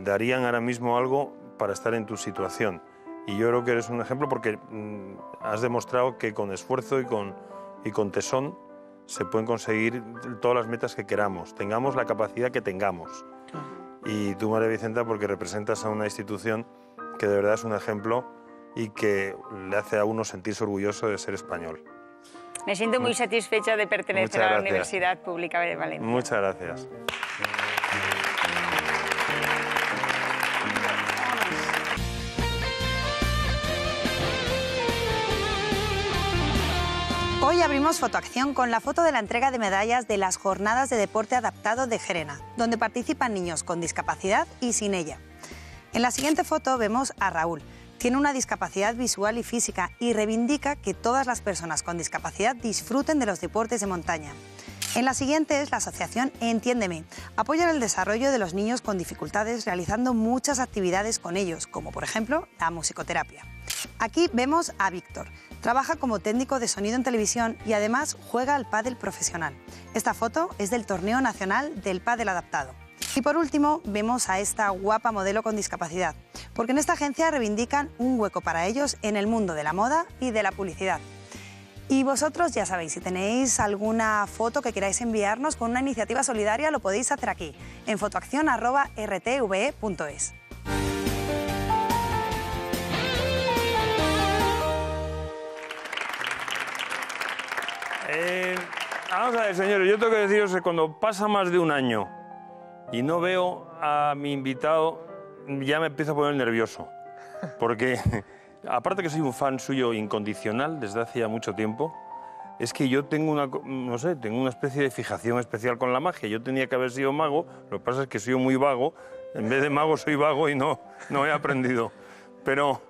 darían ahora mismo algo para estar en tu situación. Y yo creo que eres un ejemplo porque has demostrado que con esfuerzo y con tesón se pueden conseguir todas las metas que queramos, tengamos la capacidad que tengamos. Y tú, María Vicenta, porque representas a una institución que de verdad es un ejemplo y que le hace a uno sentirse orgulloso de ser español. Me siento muy satisfecha de pertenecer a la Universidad Pública de Valencia. Muchas gracias. Hoy abrimos Fotoacción con la foto de la entrega de medallas de las Jornadas de Deporte Adaptado de Gerena, donde participan niños con discapacidad y sin ella. En la siguiente foto vemos a Raúl. Tiene una discapacidad visual y física y reivindica que todas las personas con discapacidad disfruten de los deportes de montaña. En la siguiente es la asociación Entiéndeme. Apoyan el desarrollo de los niños con dificultades realizando muchas actividades con ellos, como por ejemplo la musicoterapia. Aquí vemos a Víctor. Trabaja como técnico de sonido en televisión y además juega al pádel profesional. Esta foto es del Torneo Nacional del Pádel Adaptado. Y por último, vemos a esta guapa modelo con discapacidad, porque en esta agencia reivindican un hueco para ellos en el mundo de la moda y de la publicidad. Y vosotros ya sabéis, si tenéis alguna foto que queráis enviarnos con una iniciativa solidaria, lo podéis hacer aquí, en fotoaccion@rtve.es. Vamos a ver, señores, yo tengo que deciros que cuando pasa más de un año y no veo a mi invitado, ya me empiezo a poner nervioso. Porque, aparte que soy un fan suyo incondicional desde hace ya mucho tiempo, es que yo tengo tengo una especie de fijación especial con la magia. Yo tenía que haber sido mago, lo que pasa es que soy muy vago. En vez de mago soy vago y no he aprendido. Pero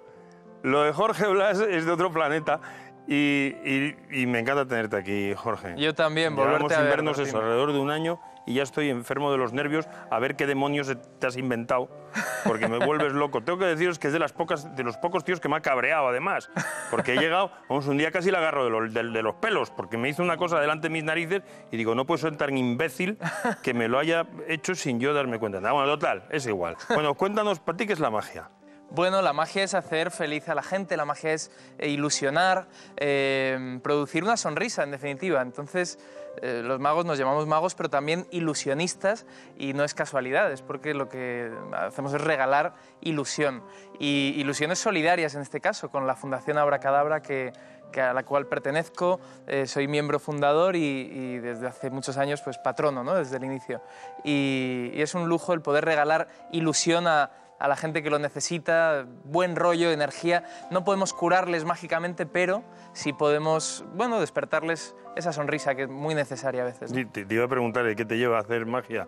lo de Jorge Blas es de otro planeta Y me encanta tenerte aquí, Jorge. Yo también, volverte volverte a sin ver, vernos Martín. eso, alrededor de un año y ya estoy enfermo de los nervios a ver qué demonios te has inventado, porque me vuelves loco. Tengo que deciros que es de los pocos tíos que me ha cabreado, además, porque he llegado, vamos, un día casi la agarro de los pelos, porque me hizo una cosa delante de mis narices y digo, no puedo ser tan imbécil que me lo haya hecho sin yo darme cuenta. Bueno, total, es igual. Bueno, cuéntanos, ¿para ti qué es la magia? Bueno, la magia es hacer feliz a la gente, la magia es ilusionar, producir una sonrisa, en definitiva. Entonces, los magos nos llamamos magos, pero también ilusionistas, y no es casualidad, es porque lo que hacemos es regalar ilusión. Y ilusiones solidarias, en este caso, con la Fundación Abracadabra, a la cual pertenezco, soy miembro fundador y desde hace muchos años pues, patrono, ¿no? Desde el inicio. Y es un lujo el poder regalar ilusión a la gente que lo necesita, buen rollo, energía. No podemos curarles mágicamente, pero sí podemos, bueno, despertarles esa sonrisa que es muy necesaria a veces, ¿no? Sí, te iba a preguntar qué te lleva a hacer magia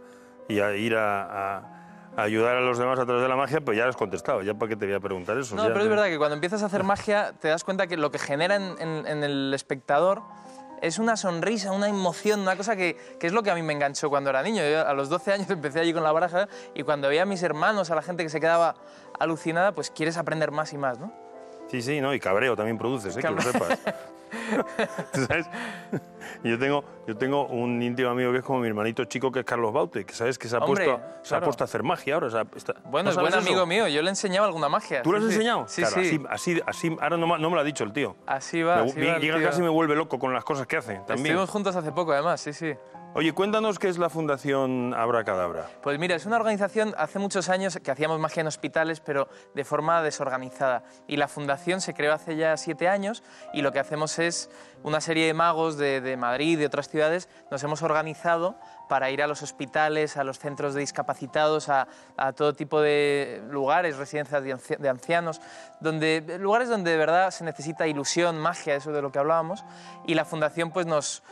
y a ir a ayudar a los demás a través de la magia, pues ya lo has contestado, ya para qué te voy a preguntar eso. No, pero es verdad que cuando empiezas a hacer magia te das cuenta que lo que genera en el espectador es una sonrisa, una emoción, una cosa que es lo que a mí me enganchó cuando era niño. Yo a los 12 años empecé allí con la baraja y cuando veía a mis hermanos, a la gente que se quedaba alucinada, pues quieres aprender más y más, ¿no? Sí, sí, no, y cabreo también produces, que lo sepas. ¿Tú sabes? Yo tengo un íntimo amigo que es como mi hermanito chico, que es Carlos Baute, que sabes que se ha puesto a hacer magia ahora. Bueno, ¿no es buen sabes amigo eso? mío, yo le he enseñado alguna magia. ¿Tú lo has enseñado? Sí, claro, sí. así, ahora no me lo ha dicho el tío. Así va, Llega casi me vuelve loco con las cosas que hace. También. Estuvimos juntos hace poco, además, sí, sí. Oye, cuéntanos qué es la Fundación Abracadabra. Pues mira, es una organización hace muchos años que hacíamos magia en hospitales, pero de forma desorganizada. Y la fundación se creó hace ya 7 años y lo que hacemos es una serie de magos de Madrid, de otras ciudades, nos hemos organizado para ir a los hospitales, a los centros de discapacitados, a todo tipo de lugares, residencias de ancianos, lugares donde de verdad se necesita ilusión, magia, eso de lo que hablábamos. Y la fundación pues nos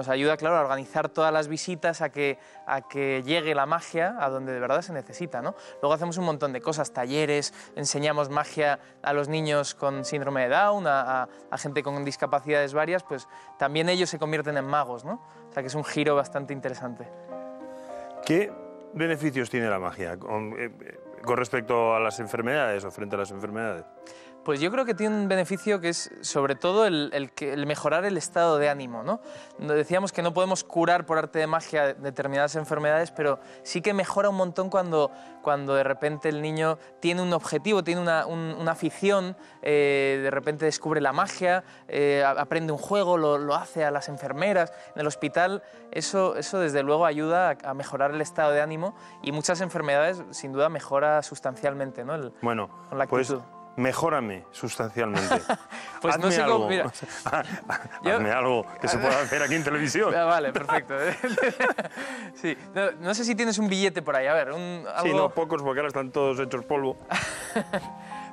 ayuda, claro, a organizar todas las visitas, a que llegue la magia a donde de verdad se necesita, ¿no? Luego hacemos un montón de cosas, talleres, enseñamos magia a los niños con síndrome de Down, a gente con discapacidades varias, pues también ellos se convierten en magos, ¿no? O sea que es un giro bastante interesante. ¿Qué beneficios tiene la magia con respecto a las enfermedades o frente a las enfermedades? Pues yo creo que tiene un beneficio que es sobre todo el mejorar el estado de ánimo, ¿no? Decíamos que no podemos curar por arte de magia determinadas enfermedades, pero sí que mejora un montón cuando de repente el niño tiene un objetivo, tiene una afición, de repente descubre la magia, aprende un juego, lo hace a las enfermeras. En el hospital eso desde luego ayuda a mejorar el estado de ánimo y muchas enfermedades sin duda mejora sustancialmente, ¿no? Bueno, con la actitud. pues mejórame sustancialmente. Pues hazme no sé algo. cómo, mira. Hazme algo que se pueda hacer aquí en televisión. Vale, perfecto. Sí, no sé si tienes un billete por ahí, a ver, algo... Sí, no, pocos, porque ahora están todos hechos polvo.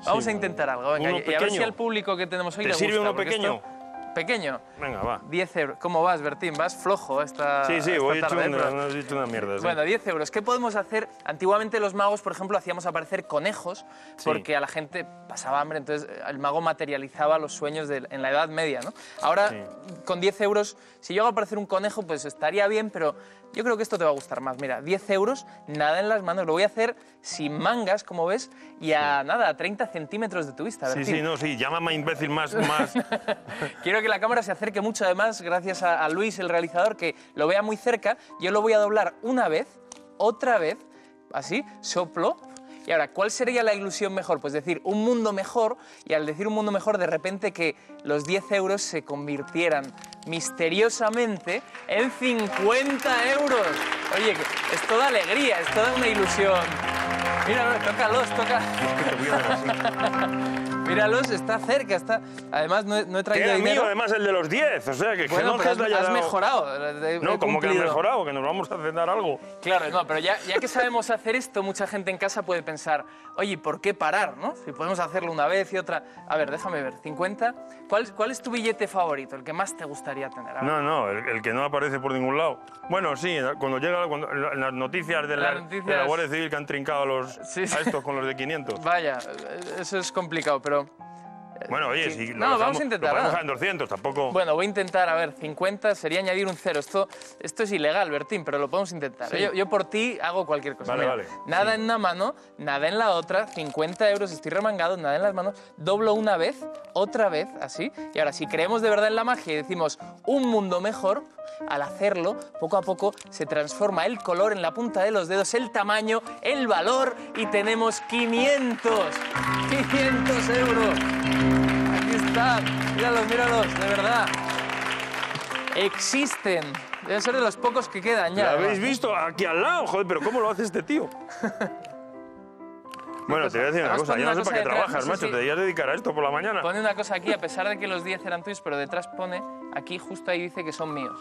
Vamos a intentar algo, venga, uno y a ver si al público que tenemos hoy ¿Te le gusta. sirve uno pequeño? Esto... ¿Pequeño? Venga, va. 10 euros. ¿Cómo vas, Bertín? ¿Vas flojo esta Sí, voy hecho tarde? una mierda. Sí. Bueno, 10 euros. ¿Qué podemos hacer? Antiguamente los magos, por ejemplo, hacíamos aparecer conejos porque a la gente pasaba hambre, entonces el mago materializaba los sueños en la Edad Media, ¿no? Ahora, con 10 euros, si yo hago aparecer un conejo, pues estaría bien, pero yo creo que esto te va a gustar más. Mira, 10 euros, nada en las manos. Lo voy a hacer sin mangas, como ves, y a 30 centímetros de tu vista, Bertín. Sí, llámame imbécil más. Quiero que la cámara se acerque mucho, además, gracias a Luis, el realizador, que lo vea muy cerca. Yo lo voy a doblar una vez, otra vez, así, soplo. Y ahora, ¿cuál sería la ilusión mejor? Pues decir un mundo mejor, y al decir un mundo mejor, de repente que los 10 euros se convirtieran misteriosamente en 50 euros. Oye, es toda alegría, es toda una ilusión. Mira, tócalos, toca. Míralos, está cerca, está... Además, no he traído dinero. Mío, además, el de los 10, o sea, que bueno, no pero que has mejorado. No, como que has mejorado, que nos vamos a cenar algo. Claro, no, pero ya que sabemos hacer esto, mucha gente en casa puede pensar, oye, ¿por qué parar, no? Si podemos hacerlo una vez y otra... A ver, déjame ver, 50. ¿Cuál es tu billete favorito, el que más te gustaría tener? No, el que no aparece por ningún lado. Bueno, sí, cuando llega en las noticias de la Guardia Civil que han trincado a estos con los de 500. Vaya, eso es complicado, pero Bueno, oye, si No, lo vamos a intentar. Lo podemos dejar en 200, tampoco... Bueno, voy a intentar, a ver, 50 sería añadir un 0. Esto es ilegal, Bertín, pero lo podemos intentar. Sí. Yo por ti hago cualquier cosa. Vale, Mira, vale. Nada en una mano, nada en la otra, 50 euros, estoy remangado, nada en las manos, doblo una vez, otra vez, así. Y ahora, si creemos de verdad en la magia y decimos un mundo mejor, al hacerlo, poco a poco se transforma el color en la punta de los dedos, el tamaño, el valor, y tenemos 500 euros. Aquí están, míralos, de verdad. Existen. Deben ser de los pocos que quedan ya. ¿Lo habéis visto? Aquí al lado, joder, pero ¿cómo lo hace este tío? Bueno, te voy a decir una Además, cosa, pone yo no una sé para qué cosa detrás, trabajas, no sé macho, si- te deberías dedicar a esto por la mañana. Pone una cosa aquí, a pesar de que los 10 eran tuyos, pero detrás pone, aquí justo ahí dice que son míos.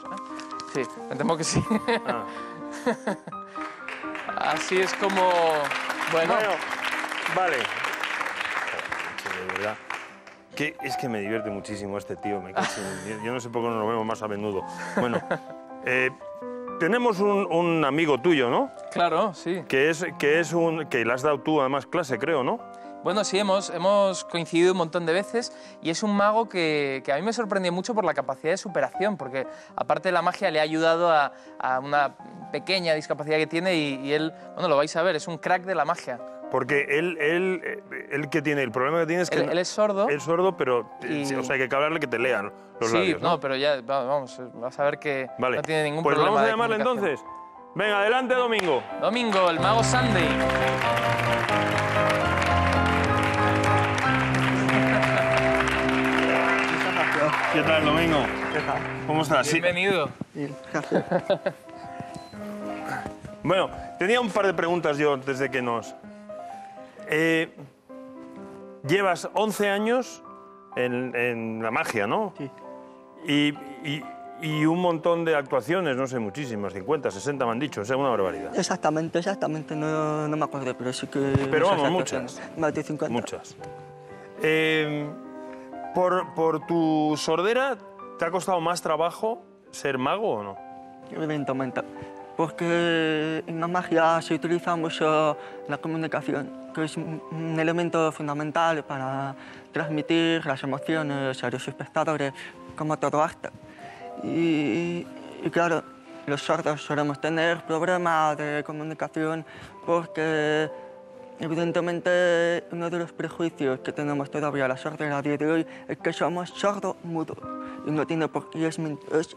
Sí, me temo que sí. Ah. Así es como... Bueno, vale. De verdad. Es que me divierte muchísimo este tío. Yo no sé por qué no lo vemos más a menudo. Bueno, tenemos un amigo tuyo, ¿no? Claro, sí. Que le has dado tú además clase, creo, ¿no? Bueno, sí, hemos coincidido un montón de veces y es un mago que a mí me sorprendió mucho por la capacidad de superación, porque aparte de la magia le ha ayudado a una pequeña discapacidad que tiene y él, bueno, lo vais a ver, es un crack de la magia. Porque él que tiene, el problema que tiene es que... Él es sordo. Es sordo, pero Y- o sea, hay que hablarle que te lean los Sí, labios, ¿no? no, pero ya, vamos, vas a ver que Vale. no tiene ningún Pues problema. vamos a de llamarle comunicación. entonces. Venga, adelante, Domingo. Domingo, el mago Sunday. ¿Qué tal, Domingo? ¿Qué tal? ¿Cómo estás? Sí. Bienvenido. Bueno, tenía un par de preguntas yo desde que nos... llevas 11 años en la magia, ¿no? Sí. Y un montón de actuaciones, no sé, muchísimas, 50, 60 me han dicho, o sea, una barbaridad. Exactamente, no me acuerdo, pero sí que... Pero vamos, actuaciones. Más de 50. Muchas. ¿Por tu sordera te ha costado más trabajo ser mago o no? Evidentemente, porque en la magia se utiliza mucho la comunicación, que es un elemento fundamental para transmitir las emociones a los espectadores, como todo arte. Y claro, los sordos solemos tener problemas de comunicación porque evidentemente uno de los prejuicios que tenemos todavía la sordera a día de hoy es que somos sordo-mudos. Y no tiene por qué, es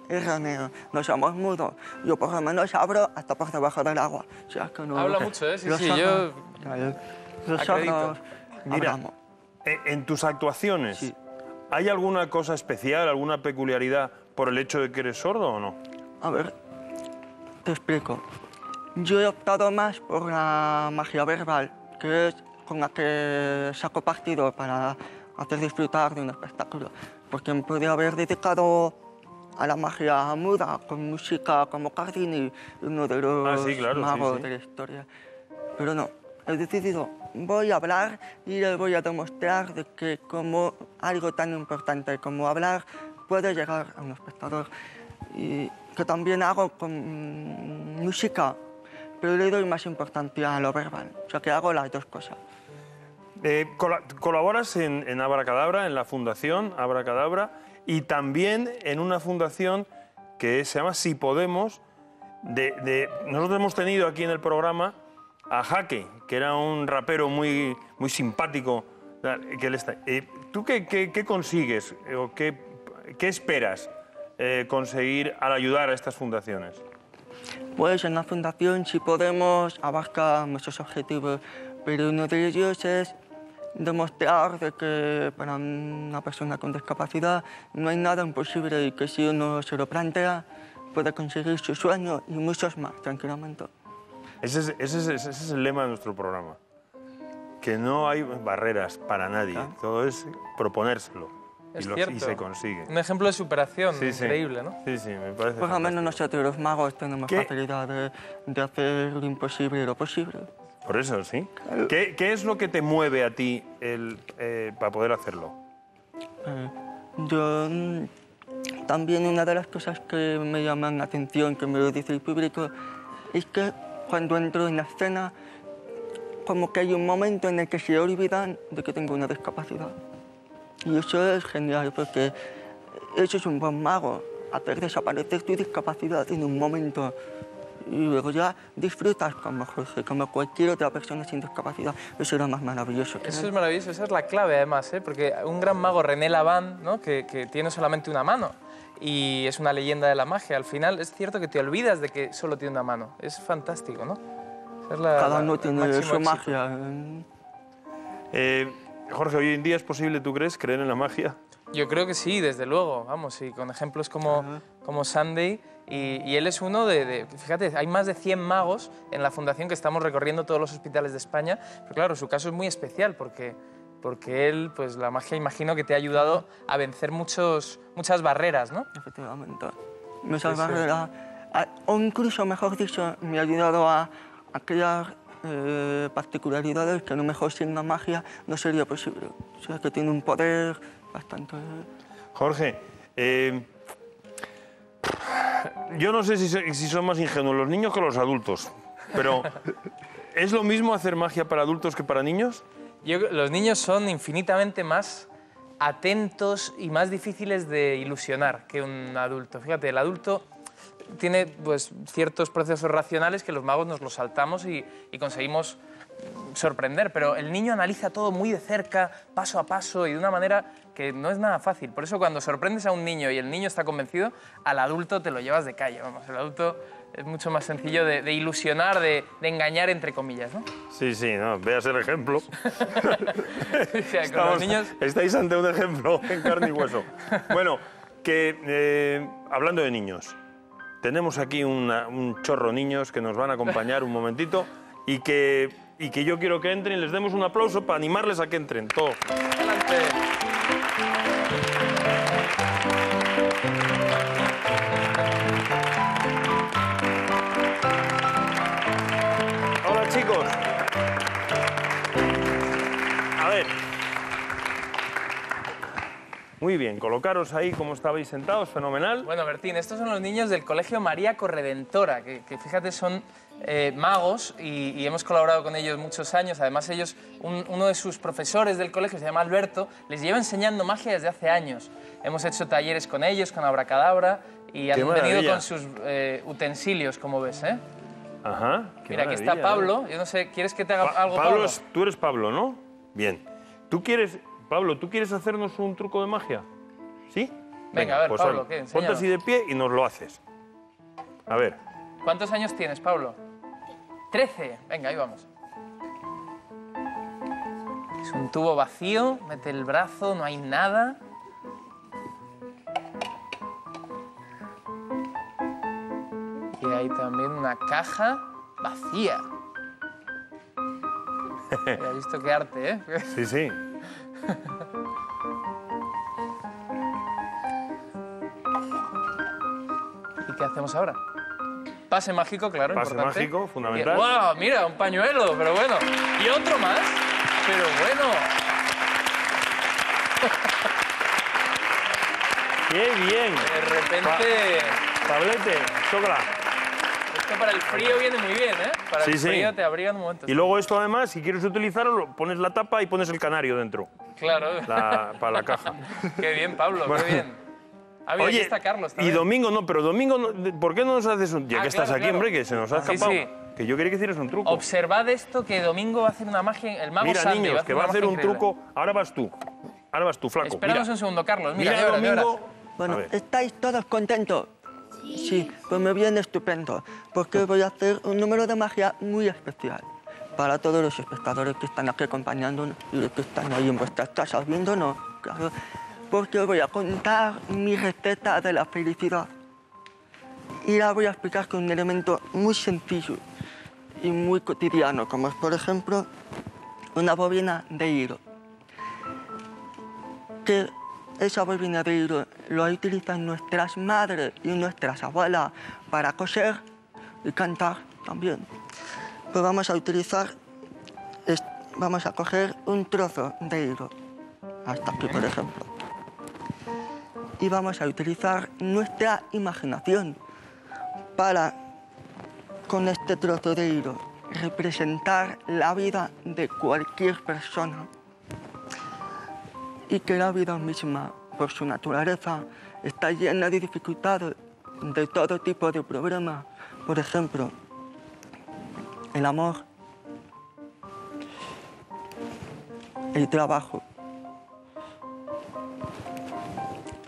erróneo, no somos mudos. Yo por lo menos hablo hasta por debajo del agua. O sea, que no, Habla mucho, ¿eh? Sí, los sí, sordos- yo... Los acredito. sordos Mira, hablamos. en tus actuaciones, ¿hay alguna cosa especial, alguna peculiaridad por el hecho de que eres sordo o no? A ver, te explico. Yo he optado más por la magia verbal, que es con la que saco partido para hacer disfrutar de un espectáculo. Porque me podría haber dedicado a la magia muda, con música como Cardini, uno de los sí, claro, magos sí. de la historia. Pero no, he decidido, voy a hablar y le voy a demostrar de que como algo tan importante como hablar puede llegar a un espectador. Y que también hago con música, pero le doy más importancia a lo verbal. O sea que hago las dos cosas. Colaboras en Abracadabra, en la fundación Abracadabra, y también en una fundación que se llama Si Podemos. Nosotros hemos tenido aquí en el programa a Jaque, que era un rapero muy simpático. Que él está. ¿Tú qué consigues o qué esperas conseguir al ayudar a estas fundaciones? Pues en la fundación Si Podemos abarca muchos objetivos, pero uno de ellos es demostrar de que para una persona con discapacidad no hay nada imposible y que si uno se lo plantea puede conseguir su sueño y muchos más tranquilamente. Ese es el lema de nuestro programa. Que no hay barreras para nadie, todo es proponérselo. Es y cierto. se consigue. Un ejemplo de superación Sí, sí. increíble, ¿no? Sí, sí, me parece. Por lo menos nosotros los magos tenemos facilidad de hacer lo imposible lo posible. Por eso, sí. ¿Qué es lo que te mueve a ti para poder hacerlo? Yo también una de las cosas que me llaman la atención, que me lo dice el público, es que cuando entro en la escena, como que hay un momento en el que se olvidan de que tengo una discapacidad. Y eso es genial, porque eso es un buen mago, hacer desaparecer tu discapacidad en un momento. Y luego ya disfrutas como Jorge, como cualquier otra persona sin discapacidad. Eso es lo más maravilloso. Eso es maravilloso, esa es la clave además, ¿eh? Porque un gran mago, René Lavand, ¿no? que tiene solamente una mano y es una leyenda de la magia, al final es cierto que te olvidas de que solo tiene una mano. Es fantástico, ¿no? Esa es Cada uno tiene su éxito. magia. Jorge, ¿hoy en día es posible, tú crees, creer en la magia? Yo creo que sí, desde luego, vamos, y con ejemplos como Sunday, y él es uno fíjate, hay más de 100 magos en la fundación que estamos recorriendo todos los hospitales de España, pero claro, su caso es muy especial porque él, pues la magia, imagino que te ha ayudado a vencer muchas barreras, ¿no? Efectivamente, muchas barreras, o incluso, mejor dicho, me ha ayudado a crear particularidades que a lo mejor sin la magia no sería posible. O sea, que tiene un poder bastante... Jorge, yo no sé si son más ingenuos los niños que los adultos, pero ¿es lo mismo hacer magia para adultos que para niños? Los niños son infinitamente más atentos y más difíciles de ilusionar que un adulto. Fíjate, el adulto tiene pues, ciertos procesos racionales que los magos nos los saltamos y conseguimos sorprender, pero el niño analiza todo muy de cerca, paso a paso y de una manera que no es nada fácil. Por eso cuando sorprendes a un niño y el niño está convencido, al adulto te lo llevas de calle. Vamos, el adulto es mucho más sencillo de ilusionar, de engañar, entre comillas, ¿no? Sí, no, veas el ejemplo. O sea, con los niños... Estáis ante un ejemplo en carne y hueso. Bueno, hablando de niños, tenemos aquí un chorro niños que nos van a acompañar un momentito y que yo quiero que entren y les demos un aplauso para animarles a que entren. Todo. Adelante. Hola, chicos. A ver. Muy bien, colocaros ahí como estabais sentados, fenomenal. Bueno, Bertín, estos son los niños del Colegio María Corredentora, que fíjate, son magos y hemos colaborado con ellos muchos años. Además, ellos, uno de sus profesores del colegio, se llama Alberto, les lleva enseñando magia desde hace años. Hemos hecho talleres con ellos, con Abracadabra, y han venido con sus utensilios, como ves, ¿eh? Ajá, qué Mira, aquí está Pablo. Yo no sé, ¿quieres que te haga algo, Pablo? Tú eres Pablo, ¿no? Bien. Pablo, ¿tú quieres hacernos un truco de magia? ¿Sí? Venga, a ver, pues Pablo, ¿qué? Ponte así de pie y nos lo haces. A ver. ¿Cuántos años tienes, Pablo? 13. Venga, ahí vamos. Es un tubo vacío, mete el brazo, no hay nada. Y hay también una caja vacía. ¿Has visto qué arte, eh? Sí. ¿Y qué hacemos ahora? Pase mágico, claro, Pase importante. mágico, fundamental. ¡Wow! Mira, un pañuelo, pero bueno. Y otro más, pero bueno. ¡Qué bien! De repente... Pablete, chócala. Esto para el frío viene muy bien, ¿eh? Para el frío te abriga en un momento. Y luego esto, además, si quieres utilizarlo, pones la tapa y pones el canario dentro. Claro. Para la caja. Qué bien, Pablo, Bueno. qué bien. Ah, mira, aquí está Carlos Y también. domingo no, pero domingo, ¿por qué no nos haces un...? Ya que estás aquí, hombre, que se nos ha Sí, escapado. sí. Que yo quería que hicieras un truco. Observad esto, que domingo va a hacer una magia... El mago Mira, Sandy niños, que va a hacer un increíble. truco. Ahora vas tú, flaco. Espéranos Mira. un segundo, Carlos. Mira, Mira, ya verás, ya domingo... verás. Bueno, A ver. ¿estáis todos contentos? Sí, pues me viene estupendo, porque voy a hacer un número de magia muy especial para todos los espectadores que están aquí acompañándonos y los que están ahí en vuestras casas viéndonos, claro, porque os voy a contar mi receta de la felicidad. Y la voy a explicar con un elemento muy sencillo y muy cotidiano, como es, por ejemplo, una bobina de hilo. Que esa bobina de hilo lo utilizan nuestras madres y nuestras abuelas para coser y cantar también. Pues vamos a utilizar, vamos a coger un trozo de hilo, hasta aquí, por ejemplo. Y vamos a utilizar nuestra imaginación para, con este trozo de hilo, representar la vida de cualquier persona. y que la vida misma, por su naturaleza, está llena de dificultades, de todo tipo de problemas. Por ejemplo, el amor, el trabajo,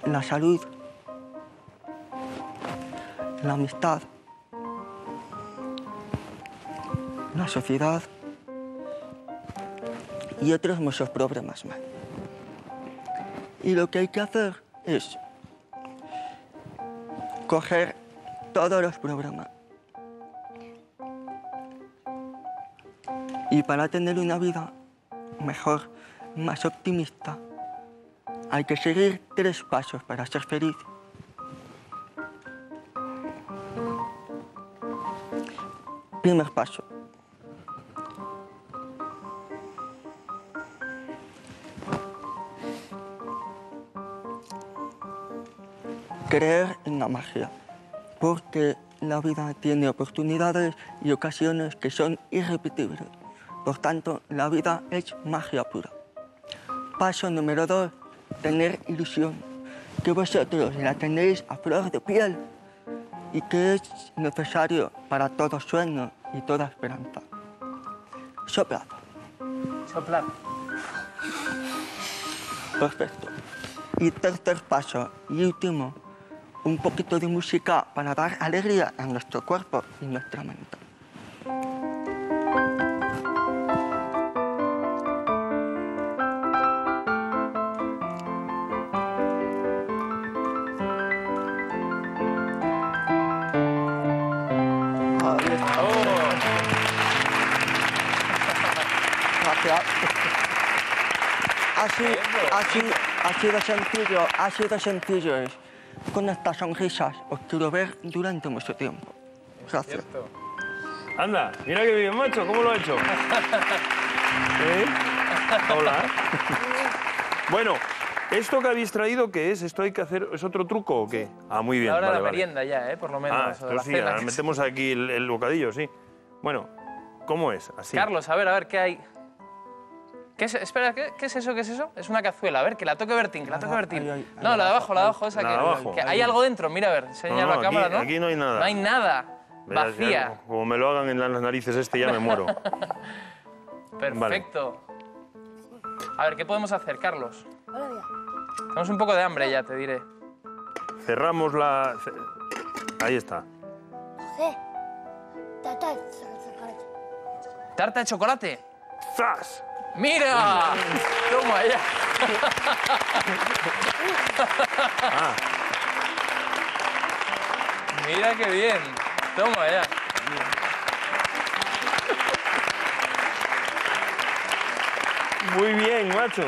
la salud, la amistad, la sociedad y otros muchos problemas más. Y lo que hay que hacer es coger todos los problemas y para tener una vida mejor, más optimista, hay que seguir 3 pasos para ser feliz. Primer paso. Creer en la magia, porque la vida tiene oportunidades y ocasiones que son irrepetibles. Por tanto, la vida es magia pura. Paso número 2, tener ilusión, que vosotros la tenéis a flor de piel y que es necesario para todo sueño y toda esperanza. Soplad. Soplad. Perfecto. Y tercer paso y último, un poquito de música para dar alegría a nuestro cuerpo y nuestra mente. Así de sencillo es. Con estas sonrisas os quiero ver durante mucho tiempo. Gracias. Anda, mira qué bien, macho, ¿cómo lo ha hecho? ¿Eh? Hola. Bueno, ¿esto que habéis traído qué es? ¿Esto hay que hacer? ¿Es otro truco o qué? Ah, muy bien. Ahora vale, la vale. merienda ya, por lo menos. Ah, la sí, cena. ahora metemos aquí el bocadillo, sí. Bueno, ¿cómo es? Así. Carlos, a ver, ¿qué hay? ¿Qué es? Espera, ¿qué es eso? ¿Qué es eso? Es una cazuela. A ver, que la toque Bertín, que la toque Bertín. No, la de abajo, esa La de abajo. que hay algo dentro. Mira, a ver, enséñalo a la cámara, ¿no? Aquí no hay nada. No hay nada. Verás, Vacía. ya, como me lo hagan en las narices ya me muero. Perfecto. A ver, ¿qué podemos hacer, Carlos? Tenemos un poco de hambre ya, te diré. Cerramos la... Ahí está. ¿Tarta de chocolate? ¡Zas! ¡Mira! ¡Toma ya! Mira qué bien. Toma ya. Muy bien, macho.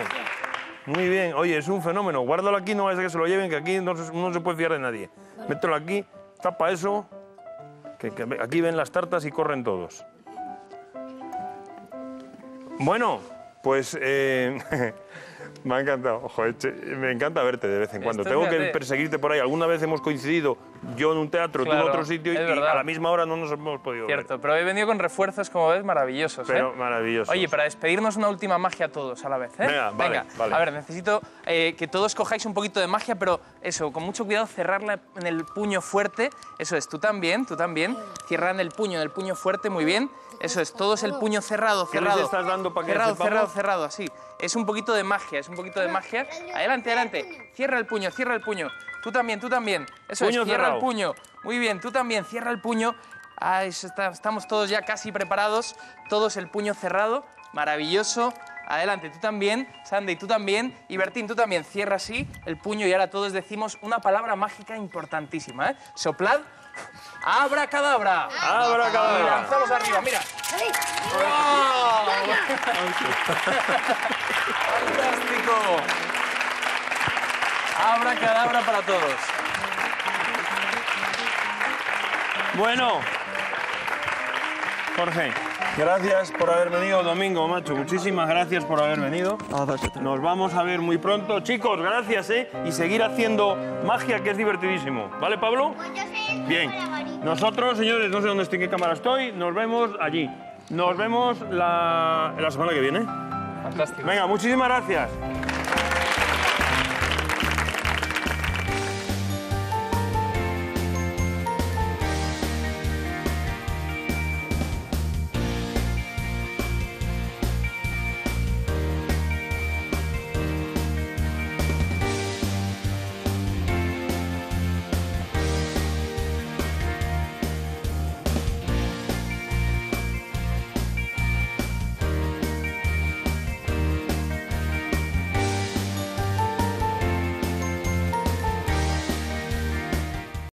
Muy bien. Oye, es un fenómeno. Guárdalo aquí, no vaya a ser que se lo lleven, que aquí no se puede fiar de nadie. Mételo aquí, tapa eso, que aquí ven las tartas y corren todos. Bueno, pues me ha encantado. Joder, me encanta verte de vez en cuando. Tengo que perseguirte por ahí. Alguna vez hemos coincidido, yo en un teatro, tú en otro sitio, y a la misma hora no nos hemos podido ver. Cierto, pero he venido con refuerzos, como ves, maravillosos. Pero maravillosos. Oye, para despedirnos una última magia todos a la vez, ¿eh? Venga, vale. A ver, necesito que todos cojáis un poquito de magia, pero eso, con mucho cuidado, cerrarla en el puño fuerte. Eso es, tú también. Cierra en el puño fuerte, muy bien. Eso es, todos el puño cerrado. ¿Qué les estás dando para que Cerrado, así. Es un poquito de magia, Adelante. Cierra el puño. Tú también. Eso es, cierra el puño. Muy bien, tú también, cierra el puño. Ah, estamos todos ya casi preparados. Todos el puño cerrado. Maravilloso. Adelante, tú también, Sandy, tú también. Y Bertín, tú también. Cierra así el puño y ahora todos decimos una palabra mágica importantísima, ¿eh? Soplad. ¡Abracadabra! ¡Abracadabra! Y lanzamos arriba, mira. ¡Wow! ¡Fantástico! Abracadabra para todos. Bueno, Jorge, gracias por haber venido. Domingo, macho, muchísimas gracias por haber venido. Nos vamos a ver muy pronto. Chicos, gracias, ¿eh? Y seguir haciendo magia, que es divertidísimo. ¿Vale, Pablo? Bien. Nosotros, señores, no sé dónde estoy, en qué cámara estoy, nos vemos allí. Nos vemos la semana que viene. Fantástico. Venga, muchísimas gracias.